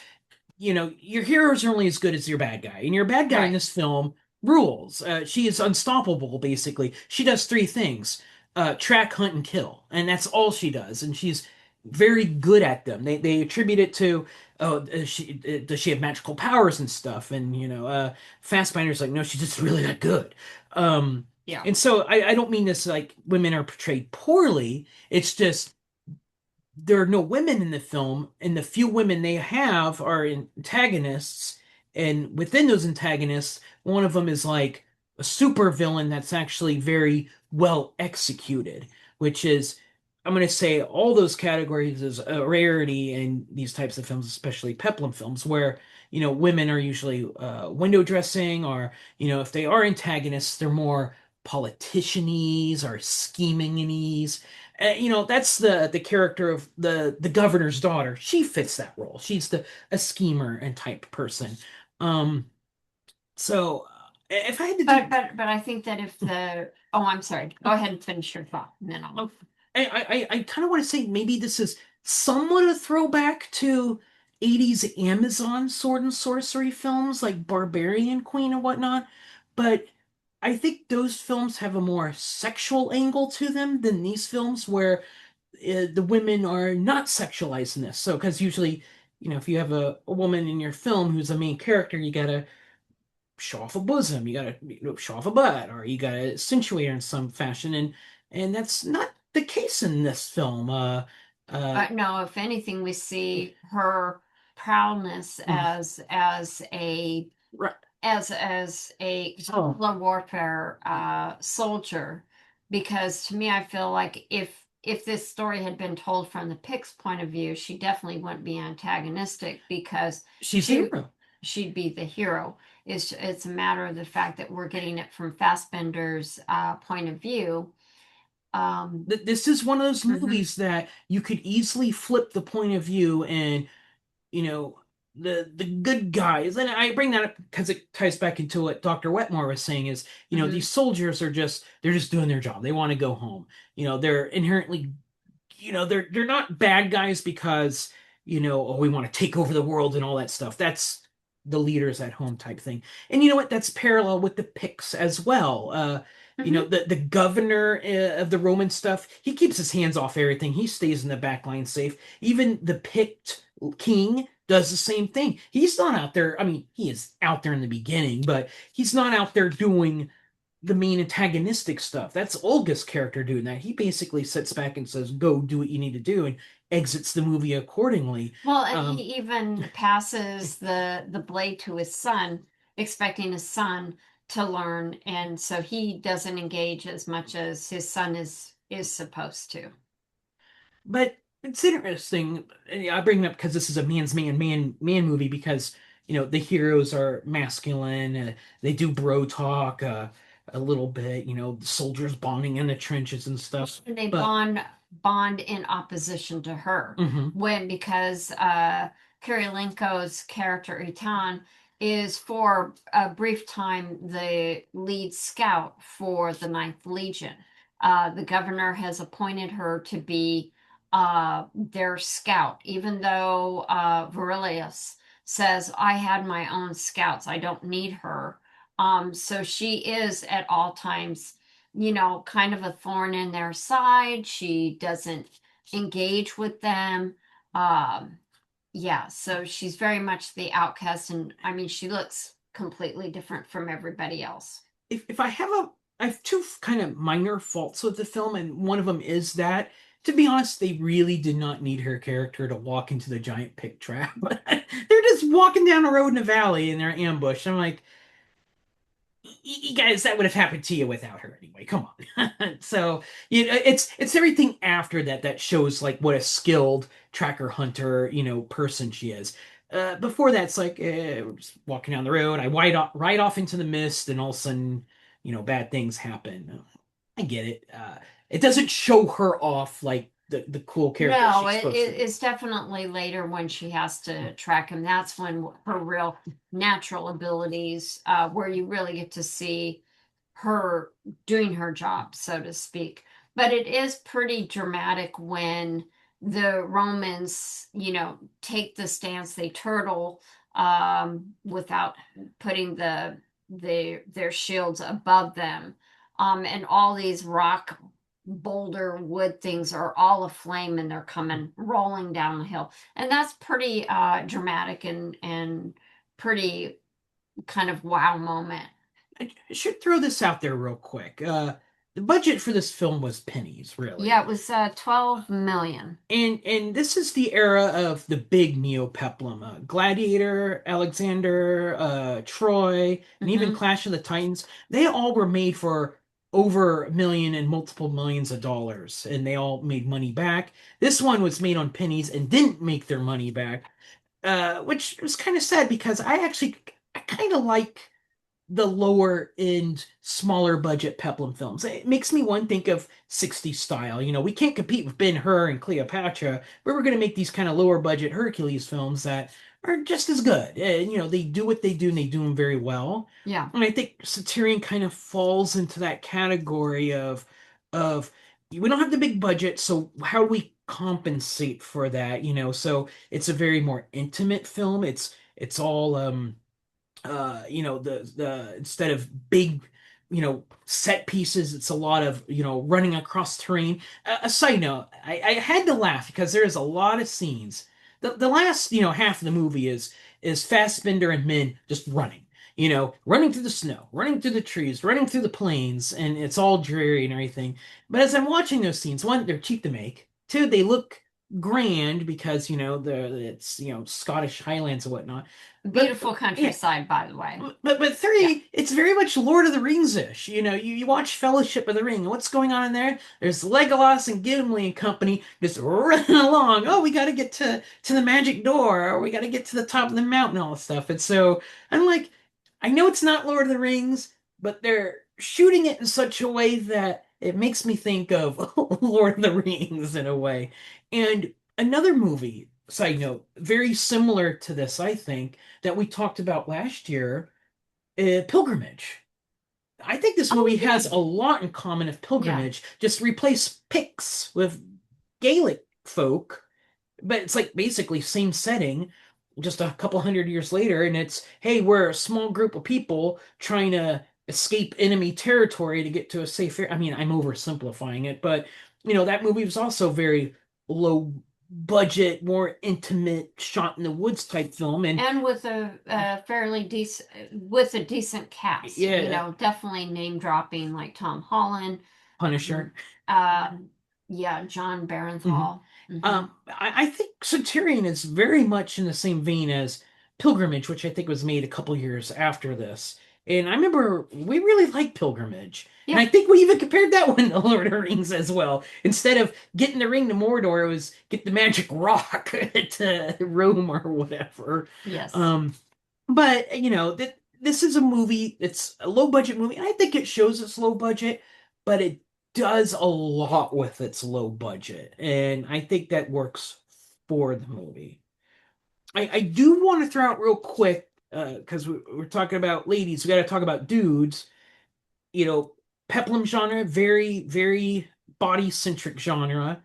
Speaker 1: your heroes are only as good as your bad guy, and your bad guy in
Speaker 3: Right.
Speaker 1: this film rules. She is unstoppable. Basically, she does three things: track, hunt, and kill, and that's all she does. And she's very good at them. They attribute it to, oh, does she have magical powers and stuff? And Fassbinder's like, no, she's just really that good. Um,
Speaker 3: Yeah.
Speaker 1: and so I don't mean this like women are portrayed poorly. It's just there are no women in the film, and the few women they have are antagonists. And within those antagonists, one of them is like a super villain that's actually very well executed, which is, I'm going to say, all those categories is a rarity in these types of films, especially peplum films, where women are usually window dressing, or if they are antagonists, they're more politicianese or scheming-ese. That's the character of the governor's daughter. She fits that role. She's the a schemer and type person. Um, so if I had to do,
Speaker 3: But I think that if the oh, I'm sorry. Go ahead and finish your thought, and then I'll.
Speaker 1: oh, I kind of want to say maybe this is somewhat a throwback to 80s Amazon sword and sorcery films like Barbarian Queen and whatnot, but I think those films have a more sexual angle to them than these films where the women are not sexualized in this. So, because usually, if you have a woman in your film who's a main character, you gotta show off a bosom, you gotta show off a butt, or you gotta accentuate her in some fashion, and that's not the case in this film. Uh,
Speaker 3: No, if anything, we see her proudness
Speaker 1: mm,
Speaker 3: as a
Speaker 1: oh,
Speaker 3: guerrilla warfare soldier, because to me, I feel like if this story had been told from the Pic's point of view, she definitely wouldn't be antagonistic because
Speaker 1: she's the
Speaker 3: she
Speaker 1: hero.
Speaker 3: she'd be the hero. It's a matter of the fact that we're getting it from Fassbender's point of view. Um,
Speaker 1: This is one of those
Speaker 3: mhm,
Speaker 1: movies that you could easily flip the point of view, and you know the good guys, and I bring that up because it ties back into what Dr. Wetmore was saying is,
Speaker 3: mhm.
Speaker 1: these soldiers they're just doing their job. They want to go home. They're inherently, they're not bad guys because oh, we want to take over the world and all that stuff. That's the leaders at home type thing. And you know what? That's parallel with the Picts as well.
Speaker 3: Hmm.
Speaker 1: The governor of the Roman stuff, he keeps his hands off everything. He stays in the back line safe. Even the Pict king does the same thing. He's not out there. I mean, he is out there in the beginning, but he's not out there doing the main antagonistic stuff. That's Olga's character doing that. He basically sits back and says, "Go do what you need to do," and exits the movie accordingly.
Speaker 3: Well, and
Speaker 1: Um,
Speaker 3: he even passes the blade to his son, expecting his son to learn, and so he doesn't engage as much as his son is supposed to.
Speaker 1: but it's interesting. I bring it up because this is a man's man movie because the heroes are masculine. They do bro talk a little bit. The soldiers bonding in the trenches and stuff.
Speaker 3: And they
Speaker 1: But
Speaker 3: bond in opposition to her
Speaker 1: mhm.
Speaker 3: when because Kirilenko's character Itan is for a brief time the lead scout for the Ninth Legion. The governor has appointed her to be their scout, even though Virilius says, I had my own scouts, I don't need her. So she is at all times, kind of a thorn in their side. She doesn't engage with them. Um, yeah, so she's very much the outcast, and I mean, she looks completely different from everybody else.
Speaker 1: If I have two kind of minor faults with the film, and one of them is that, to be honest, they really did not need her character to walk into the giant pig trap. They're just walking down a road in a valley and they're ambushed. I'm like, you guys, that would have happened to you without her anyway. Come on. So it's everything after that that shows like what a skilled tracker hunter, person she is. Before that, it's like we're just walking down the road. I ride off into the mist, and all of a sudden, bad things happen. I get it. It doesn't show her off like the cool character
Speaker 3: No,
Speaker 1: she's supposed to be.
Speaker 3: it's definitely later when she has to track him. That's when her real natural abilities, where you really get to see her doing her job, so to speak. But it is pretty dramatic when the Romans, take the stance, they turtle without putting their shields above them. And all these rock boulder wood things are all aflame and they're coming rolling down the hill. And that's pretty dramatic and pretty kind of wow moment.
Speaker 1: I should throw this out there real quick. The budget for this film was pennies,
Speaker 3: Yeah,
Speaker 1: really.
Speaker 3: it was 12 million.
Speaker 1: And this is the era of the big Neopeplum. Gladiator, Alexander, Troy, and even
Speaker 3: Hmm.
Speaker 1: Clash of the Titans. They all were made for over a million and multiple millions of dollars, and they all made money back. This one was made on pennies and didn't make their money back, which was kind of sad because I kind of like the lower end, smaller budget Peplum films. It makes me one think of 60s style. We can't compete with Ben-Hur and Cleopatra, but we're going to make these kind of lower budget Hercules films that are just as good. And, they do what they do and they do them very well.
Speaker 3: Yeah.
Speaker 1: And I think Centurion kind of falls into that category of we don't have the big budget, so how do we compensate for that? So it's a very more intimate film. It's all the instead of big, set pieces, it's a lot of, running across terrain. A side note, I had to laugh because there's a lot of scenes. The last, half of the movie is Fassbender and Min just running. Running through the snow, running through the trees, running through the plains, and it's all dreary and everything. But as I'm watching those scenes, one, they're cheap to make. Two, they look grand because it's Scottish Highlands and whatnot. But
Speaker 3: Beautiful
Speaker 1: yeah,
Speaker 3: countryside, by the way.
Speaker 1: but
Speaker 3: Yeah.
Speaker 1: three, it's very much Lord of the Rings-ish. You watch Fellowship of the Ring, and what's going on in there? There's Legolas and Gimli and company just running along. Oh, we got to get to the magic door, or we got to get to the top of the mountain, all this stuff. And so I'm like, I know it's not Lord of the Rings, but they're shooting it in such a way that it makes me think of Lord of the Rings in a way. And another movie, side note, very similar to this, I think, that we talked about last year, Pilgrimage. I think this
Speaker 3: Oh,
Speaker 1: movie has
Speaker 3: yeah.
Speaker 1: a lot in common with
Speaker 3: Yeah.
Speaker 1: Pilgrimage. Just replace Picts with Gaelic folk, but it's like basically same setting, just a couple hundred years later, and it's, hey, we're a small group of people trying to escape enemy territory to get to a safe area. I mean, I'm oversimplifying it, but that movie was also very low budget, more intimate, shot in the woods type film, and
Speaker 3: And with a fairly decent, with a decent cast,
Speaker 1: yeah,
Speaker 3: definitely name dropping like Tom Holland.
Speaker 1: Punisher.
Speaker 3: Um, yeah, John
Speaker 1: Mhm.
Speaker 3: Barenthal.
Speaker 1: I think Centurion is very much in the same vein as Pilgrimage, which I think was made a couple years after this. And I remember we really liked Pilgrimage. And I
Speaker 3: Yeah.
Speaker 1: think we even compared that one to Lord of the Rings as well. Instead of getting the ring to Mordor, it was get the magic rock to Rome or whatever.
Speaker 3: Yes.
Speaker 1: Um, but that this is a movie. It's a low budget movie. I think it shows it's low budget, but it does a lot with its low budget, and I think that works for the movie. I do want to throw out real quick because we're talking about ladies. We got to talk about dudes. you know, Peplum genre, very, very body centric genre.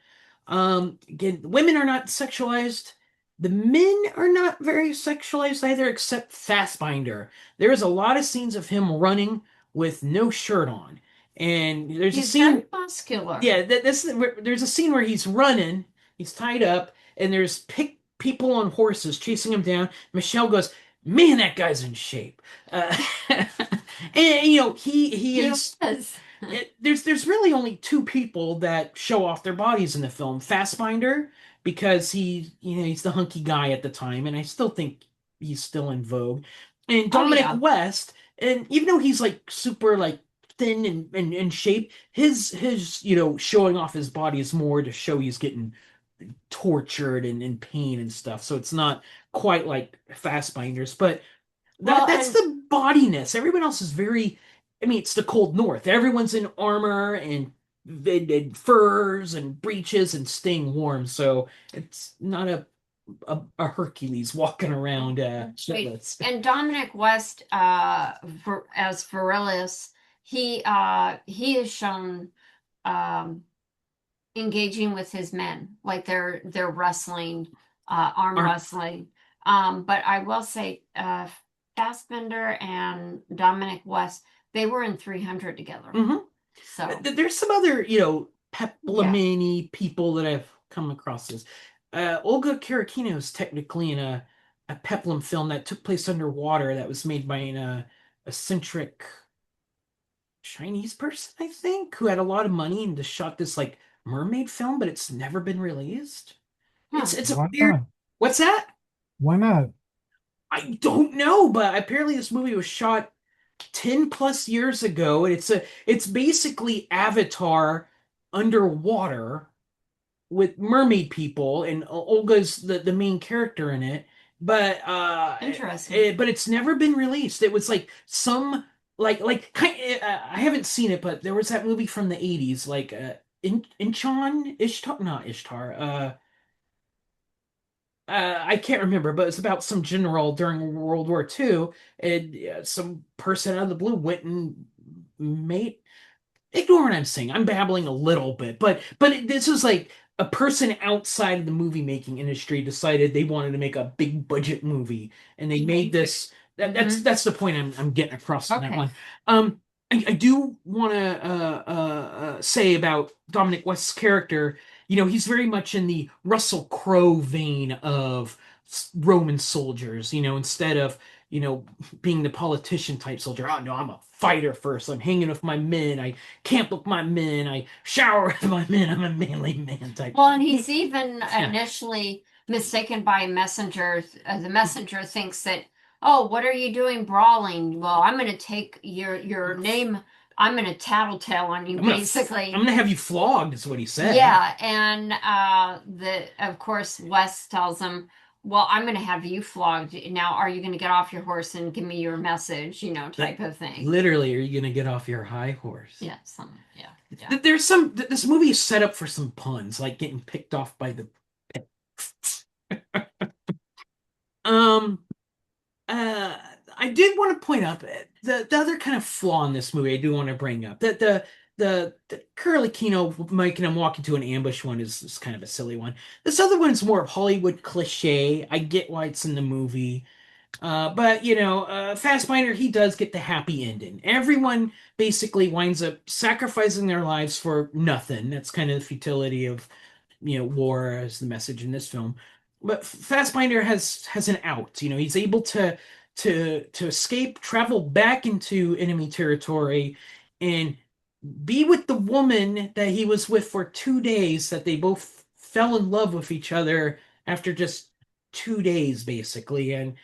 Speaker 1: Again, women are not sexualized. The men are not very sexualized either, except Fassbinder. There is a lot of scenes of him running with no shirt on. And there's a
Speaker 3: He's very
Speaker 1: scene,
Speaker 3: muscular.
Speaker 1: yeah, there's a scene where he's running, he's tied up, and there's people on horses chasing him down. Michelle goes, "Man, that guy's in shape." And he
Speaker 3: He
Speaker 1: is.
Speaker 3: was.
Speaker 1: There's really only two people that show off their bodies in the film. Fassbinder, because he's the hunky guy at the time, and I still think he's still in vogue. And
Speaker 3: Oh
Speaker 1: Dominic
Speaker 3: yeah.
Speaker 1: West, and even though he's like super like thin and in shape, his showing off his body is more to show he's getting tortured and in pain and stuff. So it's not quite like Fassbinder's, but
Speaker 3: Well,
Speaker 1: that's
Speaker 3: and
Speaker 1: the bodiness. Everyone else is very, I mean, it's the cold north. Everyone's in armor and furs and breeches and staying warm. So it's not a Hercules walking around
Speaker 3: wait,
Speaker 1: shitless.
Speaker 3: and Dominic West, as Virilis, he is shown um engaging with his men, like they're wrestling, arm
Speaker 1: Aren't
Speaker 3: wrestling. But I will say, Fassbender and Dominic West, they were in 300 together.
Speaker 1: mhm.
Speaker 3: So
Speaker 1: There's some other,
Speaker 3: yeah.
Speaker 1: Peplamini people that I've come across this. Olga Karakina is technically in a Peplum film that took place underwater that was made by an eccentric Chinese person, I think, who had a lot of money and just shot this like mermaid film, but it's never been released. It's
Speaker 3: Huh.
Speaker 1: it's a
Speaker 2: Why
Speaker 1: weird.
Speaker 2: not?
Speaker 1: What's that?
Speaker 2: Why not?
Speaker 1: I don't know, but apparently this movie was shot 10 plus years ago, and it's basically Avatar underwater with mermaid people, and Olga's the main character in it. But
Speaker 3: Interesting.
Speaker 1: but it's never been released. It was like some I haven't seen it, but there was that movie from the 80s, like Inchon Ishtar, not Ishtar. I can't remember, but it's about some general during World War II, and some person out of the blue went and made. Ignore what I'm saying. I'm babbling a little bit, but this is like a person outside of the movie making industry decided they wanted to make a big budget movie, and they made this.
Speaker 3: Hmm.
Speaker 1: That's the point I'm getting across in that
Speaker 3: Okay.
Speaker 1: one. Um, I do want to say about Dominic West's character. He's very much in the Russell Crowe vein of Roman soldiers. Instead of being the politician type soldier. Oh no, I'm a fighter first. I'm hanging with my men. I camp with my men. I shower with my men. I'm a manly man type.
Speaker 3: Well, and he's even
Speaker 1: Yeah.
Speaker 3: initially mistaken by a messenger. The messenger thinks that, oh, what are you doing brawling? Well, I'm going to take your name. I'm going to tattletale on you,
Speaker 1: I'm
Speaker 3: basically.
Speaker 1: gonna have you flogged, is what he said.
Speaker 3: Yeah, and the of course Wes tells him, "Well, I'm going to have you flogged. Now, are you going to get off your horse and give me your message?
Speaker 1: That
Speaker 3: Type of thing."
Speaker 1: literally, are you gonna get off your high horse?
Speaker 3: Yeah, yeah, yeah.
Speaker 1: This movie is set up for some puns, like getting picked off by the. Um, I did want to point out the other kind of flaw in this movie. I do want to bring up that the the Curly Kino making him walk into an ambush one is kind of a silly one. This other one's more of Hollywood cliche. I get why it's in the movie. But Fassbinder, he does get the happy ending. Everyone basically winds up sacrificing their lives for nothing. That's kind of the futility of, war as the message in this film. But Fassbinder has an out. He's able to escape, travel back into enemy territory, and be with the woman that he was with for 2 days. That they both fell in love with each other after just 2 days, basically, and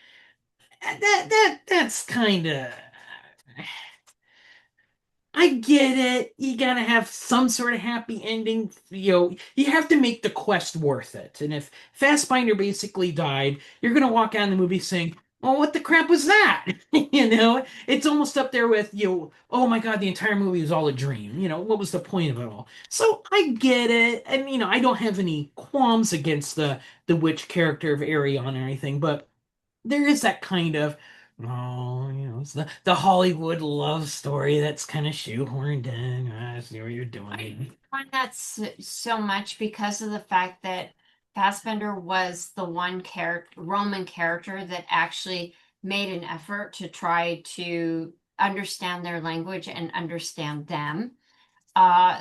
Speaker 1: that's kind of, I get it. You gotta have some sort of happy ending. You have to make the quest worth it. And if Fassbinder basically died, you're gonna walk out of the movie saying, "Oh, what the crap was that?" It's almost up there with "Oh my God, the entire movie was all a dream." What was the point of it all? So I get it, and I don't have any qualms against the witch character of Arion or anything, but there is that kind of, oh, it's the Hollywood love story that's kind of shoehorned in. I see what you're
Speaker 3: I
Speaker 1: doing.
Speaker 3: find that so much because of the fact that Fassbender was the one character, Roman character that actually made an effort to try to understand their language and understand them.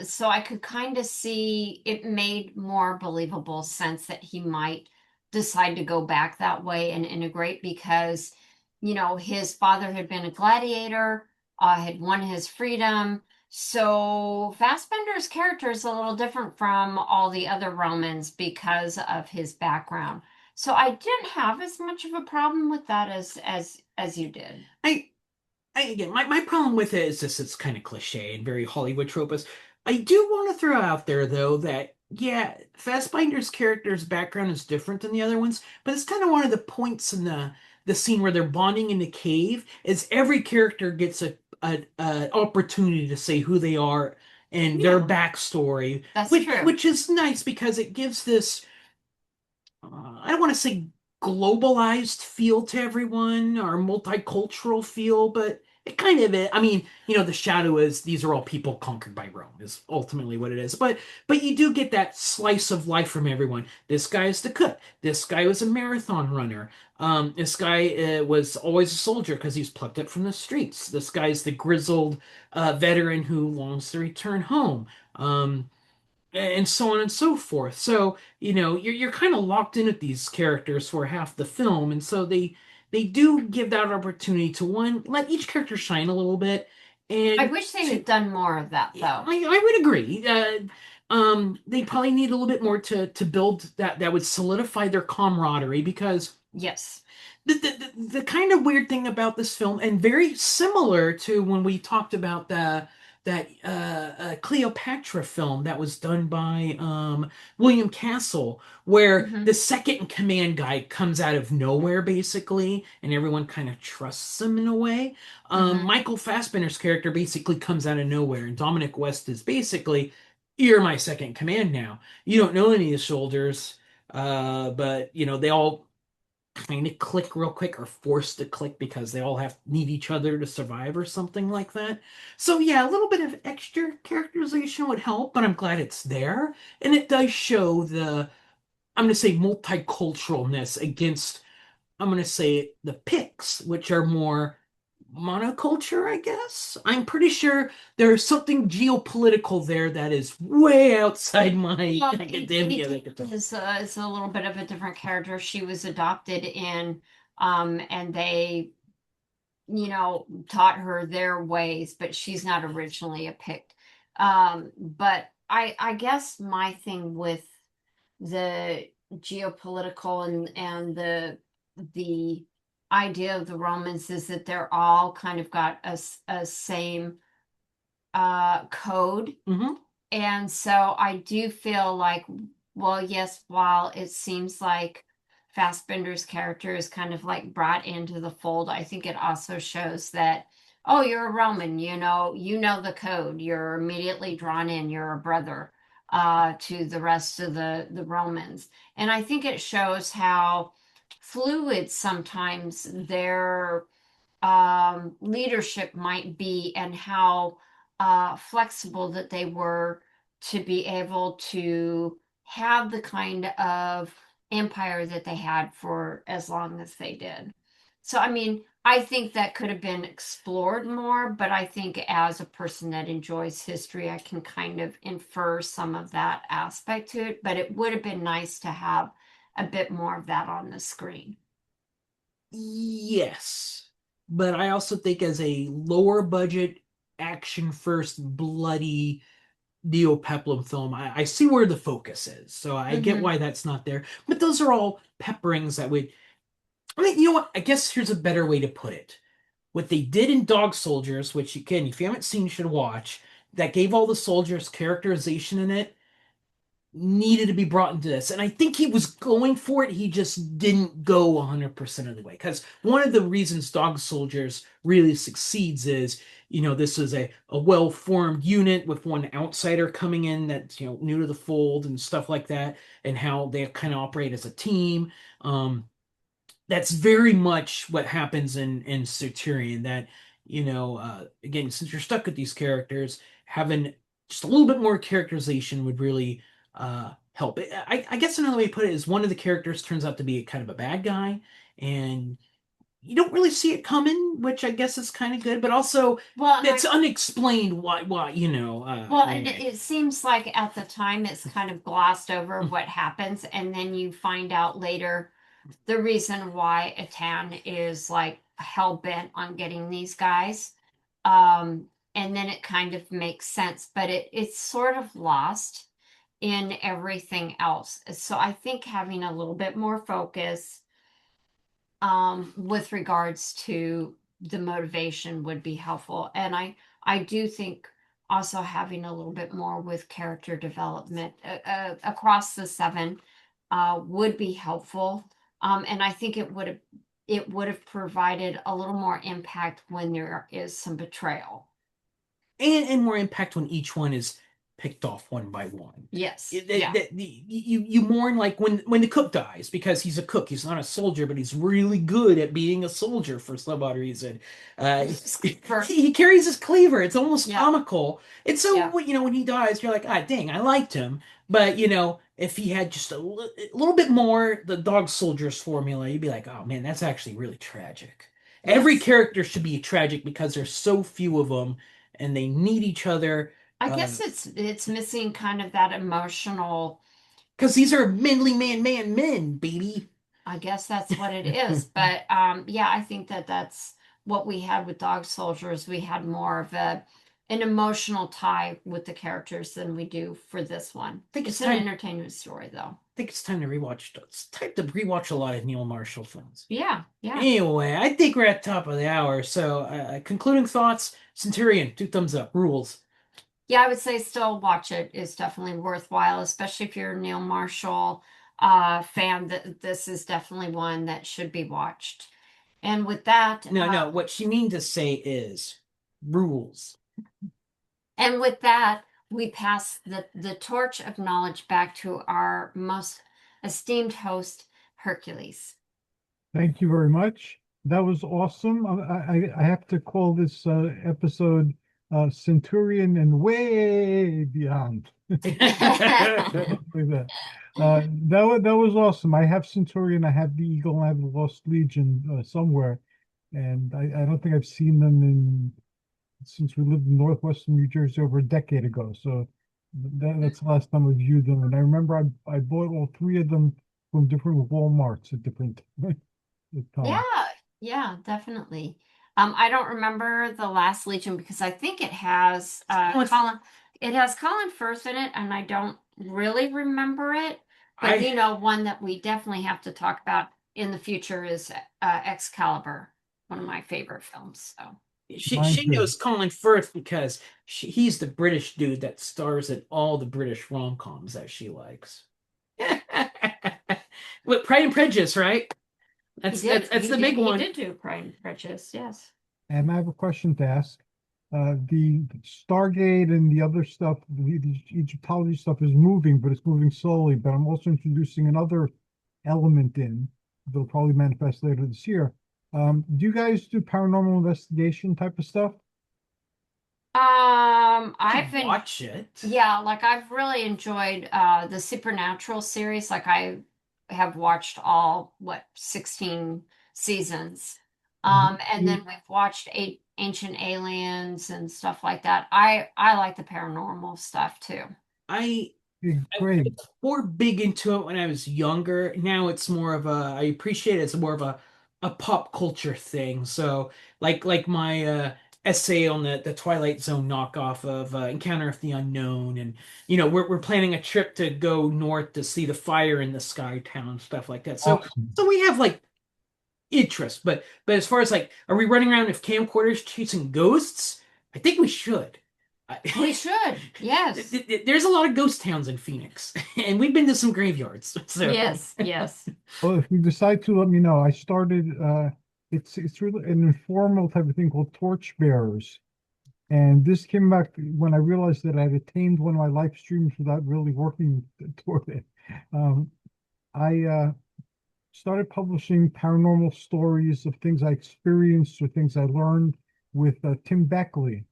Speaker 3: So I could kind of see it made more believable sense that he might decide to go back that way and integrate because, his father had been a gladiator, had won his freedom. So Fassbender's character is a little different from all the other Romans because of his background. So I didn't have as much of a problem with that as you did.
Speaker 1: I again, my problem with it is just it's kind of cliche and very Hollywood tropist. I do want to throw out there though that yeah, Fassbinder's character's background is different than the other ones, but it's kind of one of the points in the scene where they're bonding in the cave is every character gets a opportunity to say who they are and their
Speaker 3: Yeah,
Speaker 1: backstory,
Speaker 3: that's
Speaker 1: which
Speaker 3: true.
Speaker 1: which is nice because it gives this I don't want to say globalized feel to everyone or multicultural feel, but it kind of is. I mean, the shadow is these are all people conquered by Rome is ultimately what it is. But you do get that slice of life from everyone. This guy is the cook. This guy was a marathon runner. This guy was always a soldier because he's plucked up from the streets. This guy's the grizzled veteran who longs to return home. And so on and so forth. So, you're kind of locked in with these characters for half the film, and so they do give that opportunity to one, let each character shine a little bit,
Speaker 3: I
Speaker 1: and
Speaker 3: wish they
Speaker 1: to
Speaker 3: had done more of that
Speaker 1: yeah,
Speaker 3: though.
Speaker 1: I would agree. They probably need a little bit more to build that would solidify their camaraderie because
Speaker 3: Yes.
Speaker 1: the kind of weird thing about this film, and very similar to when we talked about that Cleopatra film that was done by William Castle, where
Speaker 3: Hmm.
Speaker 1: the second in command guy comes out of nowhere basically, and everyone kind of trusts him in a way.
Speaker 3: Hmm.
Speaker 1: Michael Fassbender's character basically comes out of nowhere, and Dominic West is basically, "You're my second in command now. You don't know any of the soldiers." But they all kind of click real quick or forced to click because they all need each other to survive or something like that. So yeah, a little bit of extra characterization would help, but I'm glad it's there. And it does show I'm going to say multiculturalness against, I'm going to say the Picts, which are more monoculture, I guess. I'm pretty sure there's something geopolitical there that is way outside my
Speaker 3: Well,
Speaker 1: academia.
Speaker 3: is a little bit of a different character. She was adopted in, and they, taught her their ways, but she's not originally a Pict. But I guess my thing with the geopolitical and the idea of the Romans is that they're all kind of got a same code.
Speaker 1: Hmm.
Speaker 3: And so I do feel like, well, yes, while it seems like Fassbender's character is kind of like brought into the fold, I think it also shows that, oh, you're a Roman, you know the code. You're immediately drawn in, you're a brother to the rest of the Romans. And I think it shows how fluid sometimes their leadership might be and how flexible that they were to be able to have the kind of empire that they had for as long as they did. So, I mean, I think that could have been explored more, but I think as a person that enjoys history, I can kind of infer some of that aspect to it, but it would have been nice to have a bit more of that on the screen.
Speaker 1: Yes, but I also think as a lower budget, action first, bloody neo-peplum film, I see where the focus is. So I get
Speaker 3: Hmm.
Speaker 1: why that's not there. But those are all pepperings that would. I mean, you know what? I guess here's a better way to put it. What they did in Dog Soldiers, which again, if you haven't seen, you should watch, that gave all the soldiers characterization in it, needed to be brought into this. And I think he was going for it. He just didn't go 100% of the way. Because one of the reasons Dog Soldiers really succeeds is, this is a well-formed unit with one outsider coming in that's, new to the fold and stuff like that, and how they kind of operate as a team. That's very much what happens in Centurion. That again, since you're stuck with these characters, having just a little bit more characterization would really help. I guess another way to put it is one of the characters turns out to be kind of a bad guy, and you don't really see it coming, which I guess is kind of good, but also
Speaker 3: Well, and
Speaker 1: it's unexplained why
Speaker 3: well,
Speaker 1: anyway.
Speaker 3: it seems like at the time it's kind of glossed over what happens, and then you find out later the reason why Atan is like hell bent on getting these guys. And then it kind of makes sense, but it's sort of lost in everything else. So I think having a little bit more focus with regards to the motivation would be helpful. And I do think also having a little bit more with character development across the seven would be helpful. And I think it would have provided a little more impact when there is some betrayal.
Speaker 1: And more impact when each one is picked off one by one.
Speaker 3: Yes. Yeah.
Speaker 1: You mourn like when the cook dies because he's a cook. He's not a soldier, but he's really good at being a soldier for some odd reason.
Speaker 3: For
Speaker 1: He carries his cleaver. It's almost
Speaker 3: yeah.
Speaker 1: comical. And so
Speaker 3: Yeah.
Speaker 1: when he dies, you're like, ah, dang, I liked him. But if he had just a little bit more the dog soldiers formula, you'd be like, oh man, that's actually really tragic. Every
Speaker 3: Yes.
Speaker 1: character should be tragic because there's so few of them and they need each other.
Speaker 3: I guess it's missing kind of that emotional.
Speaker 1: Because these are manly men, baby.
Speaker 3: I guess that's what it is. But yeah, I think that that's what we had with Dog Soldiers. We had more of an emotional tie with the characters than we do for this one.
Speaker 1: I think
Speaker 3: It's
Speaker 1: it's
Speaker 3: an
Speaker 1: time.
Speaker 3: entertainment story, though.
Speaker 1: I think it's time to rewatch. It's time to rewatch a lot of Neil Marshall films.
Speaker 3: Yeah, yeah.
Speaker 1: Anyway, I think we're at the top of the hour. So, concluding thoughts: Centurion, 2 thumbs up. Rules.
Speaker 3: Yeah, I would say still watch it. It's definitely worthwhile, especially if you're a Neil Marshall fan. That this is definitely one that should be watched. And with that,
Speaker 1: No, no. What she means to say is rules.
Speaker 3: and with that, we pass the torch of knowledge back to our most esteemed host, Hercules.
Speaker 2: Thank you very much. That was awesome. I have to call this episode Centurion and way beyond. Like that. That was awesome. I have Centurion, I have the Eagle, and I have the Lost Legion somewhere, and I don't think I've seen them since we lived in northwestern New Jersey over a decade ago. So that's the last time I viewed them, and I remember I bought all three of them from different Walmarts at different
Speaker 3: Yeah,
Speaker 2: times.
Speaker 3: yeah, definitely. I don't remember the last Legion because I think it has Colin Firth in it, and I don't really remember it. But
Speaker 1: I
Speaker 3: one that we definitely have to talk about in the future is Excalibur, one of my favorite films. So
Speaker 2: Mine
Speaker 1: she
Speaker 2: too.
Speaker 1: knows Colin Firth because he's the British dude that stars in all the British rom-coms that she likes. With Pride and Prejudice, right?
Speaker 3: he
Speaker 1: That's
Speaker 3: did,
Speaker 1: that's that's
Speaker 3: he
Speaker 1: the
Speaker 3: did,
Speaker 1: big
Speaker 3: he
Speaker 1: one.
Speaker 3: did do Pride and Prejudice, yes.
Speaker 2: And I have a question to ask. The Stargate and the other stuff, the Egyptology stuff is moving, but it's moving slowly. But I'm also introducing another element in that'll probably manifest later this year. Do you guys do paranormal investigation type of stuff?
Speaker 3: I've
Speaker 1: Should
Speaker 3: been,
Speaker 1: watch it.
Speaker 3: yeah, like I've really enjoyed the Supernatural series. Like I have watched all, what, 16 seasons. And then we've watched Ancient Aliens and stuff like that. I like the paranormal stuff too.
Speaker 1: I I
Speaker 2: Great.
Speaker 1: was more big into it when I was younger. Now it's more of a I appreciate it. It's more of a pop culture thing. So like my essay on the Twilight Zone knockoff of Encounter of the Unknown, and we're planning a trip to go north to see the fire in the Sky Town, stuff like that. So
Speaker 2: Awesome.
Speaker 1: so we have like interest, but as far as like, are we running around with camcorders chasing ghosts? I think we should. I-
Speaker 3: We should. Yes.
Speaker 1: There's a lot of ghost towns in Phoenix, and we've been to some graveyards. So
Speaker 3: Yes. Yes.
Speaker 2: Well, if you decide to, let me know. I started, it's really an informal type of thing called Torch Bearers. And this came back when I realized that I'd attained one of my live streams without really working toward it. Um, I started publishing paranormal stories of things I experienced or things I learned with Tim Beckley.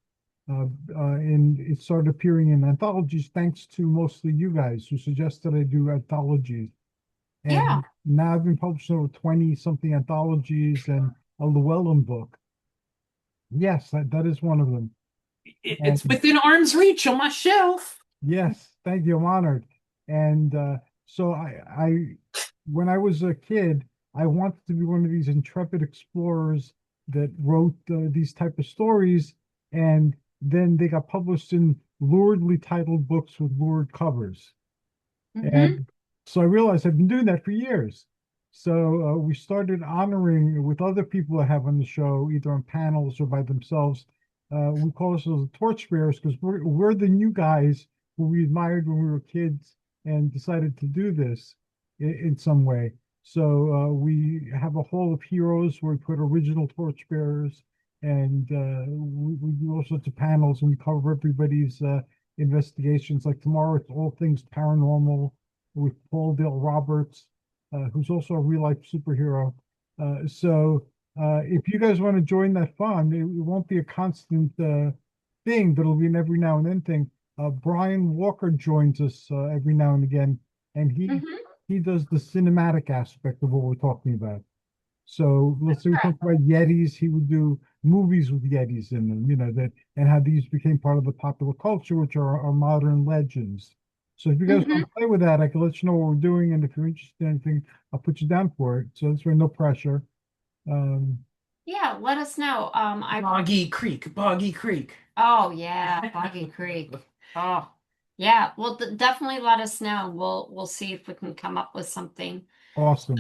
Speaker 2: And it started appearing in anthologies thanks to mostly you guys who suggested I do anthologies.
Speaker 3: Yeah.
Speaker 2: And now I've been publishing over 20 something anthologies and a Llewellyn book. Yes, that is one of them.
Speaker 1: it's
Speaker 2: And
Speaker 1: within arm's reach on my shelf.
Speaker 2: yes, thank you. I'm honored. And so when I was a kid, I wanted to be one of these intrepid explorers that wrote these type of stories, and then they got published in luridly titled books with lurid covers.
Speaker 3: Hmm.
Speaker 2: And so I realized I've been doing that for years. So we started honoring with other people I have on the show, either on panels or by themselves. We call ourselves the torchbearers because we're the new guys who we admired when we were kids and decided to do this in some way. So we have a hall of heroes where we put original torchbearers, and we do all sorts of panels and we cover everybody's investigations. Like tomorrow, it's all things paranormal with Paul Dale Roberts, who's also a real life superhero. So if you guys want to join that fun, it won't be a constant thing, but it'll be an every now and then thing. Brian Walker joins us every now and again, and
Speaker 3: Hmm.
Speaker 2: he does the cinematic aspect of what we're talking about. So let's say we talk
Speaker 3: Correct.
Speaker 2: about Yetis, he would do movies with Yetis in them, that and how these became part of the popular culture, which are our modern legends. So if you guys want
Speaker 3: Hmm.
Speaker 2: to play with that, I can let you know what we're doing, and if you're interested in anything, I'll put you down for it. So this way, no pressure. Um,
Speaker 3: Yeah, let us know.
Speaker 1: Boggy Creek.
Speaker 3: Oh yeah, Boggy Creek. Oh, yeah. Well, definitely let us know. We'll see if we can come up with something. So,
Speaker 2: awesome.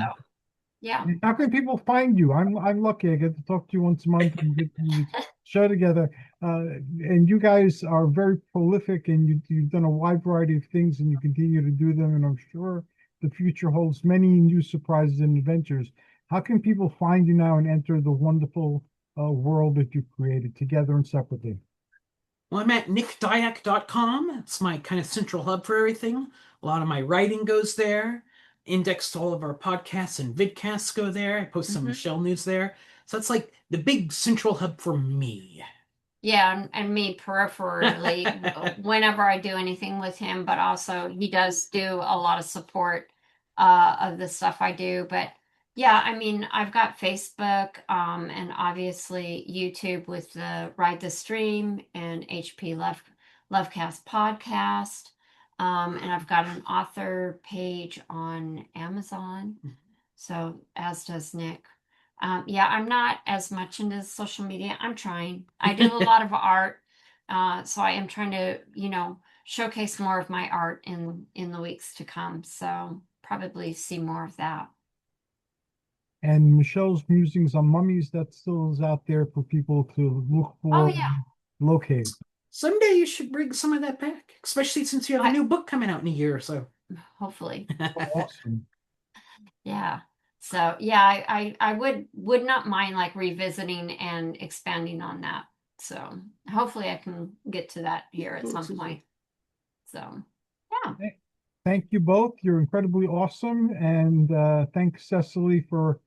Speaker 3: yeah.
Speaker 2: How can people find you? I'm lucky. I get to talk to you once a month and get to do this show together. And you guys are very prolific, and you've done a wide variety of things, and you continue to do them. And I'm sure the future holds many new surprises and adventures. How can people find you now and enter the wonderful world that you've created together and separately?
Speaker 1: Well, I'm at nickdiak.com. It's my kind of central hub for everything. A lot of my writing goes there. Index to all of our podcasts and vidcasts go there. I post some
Speaker 3: Hmm.
Speaker 1: Michelle news there. So that's like the big central hub for me.
Speaker 3: Yeah, and me peripherally whenever I do anything with him, but also he does do a lot of support of the stuff I do. But yeah, I mean, I've got Facebook and obviously YouTube with the Ride the Stream and HP Lovecast podcast. And I've got an author page on Amazon. So as does Nick. Yeah, I'm not as much into social media. I'm trying. I do a lot of art, so I am trying to, showcase more of my art in the weeks to come. So probably see more of that.
Speaker 2: And Michelle's musings on mummies, that still is out there for people to look
Speaker 3: Oh
Speaker 2: for,
Speaker 3: yeah,
Speaker 2: locate.
Speaker 1: Someday you should bring some of that back, especially since you have a
Speaker 3: I
Speaker 1: new book coming out in a year or so.
Speaker 3: hopefully.
Speaker 2: Awesome.
Speaker 3: Yeah. So yeah, I would not mind like revisiting and expanding on that. So hopefully I can get to that here at some point. So yeah.
Speaker 2: Thank you both. You're incredibly awesome. And thanks, Cecily, for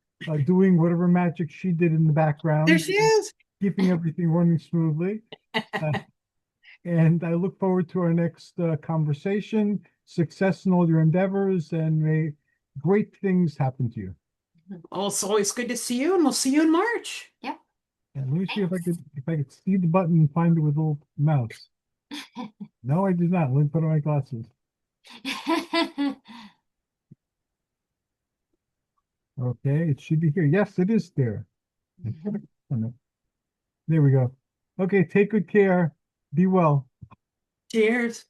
Speaker 2: doing whatever magic she did in the
Speaker 1: There
Speaker 2: background,
Speaker 1: she is.
Speaker 2: keeping everything running smoothly. Uh, And I look forward to our next conversation. Success in all your endeavors, and may great things happen to you.
Speaker 1: Well, it's always good to see you, and we'll see you in March.
Speaker 3: Yep.
Speaker 2: And let me see
Speaker 3: Thanks.
Speaker 2: if I could see the button and find it with a little mouse. No, I did not. Let me put on my glasses. Okay, it should be here. Yes, it is there. There we go. Okay, take good care. Be well.
Speaker 1: Cheers.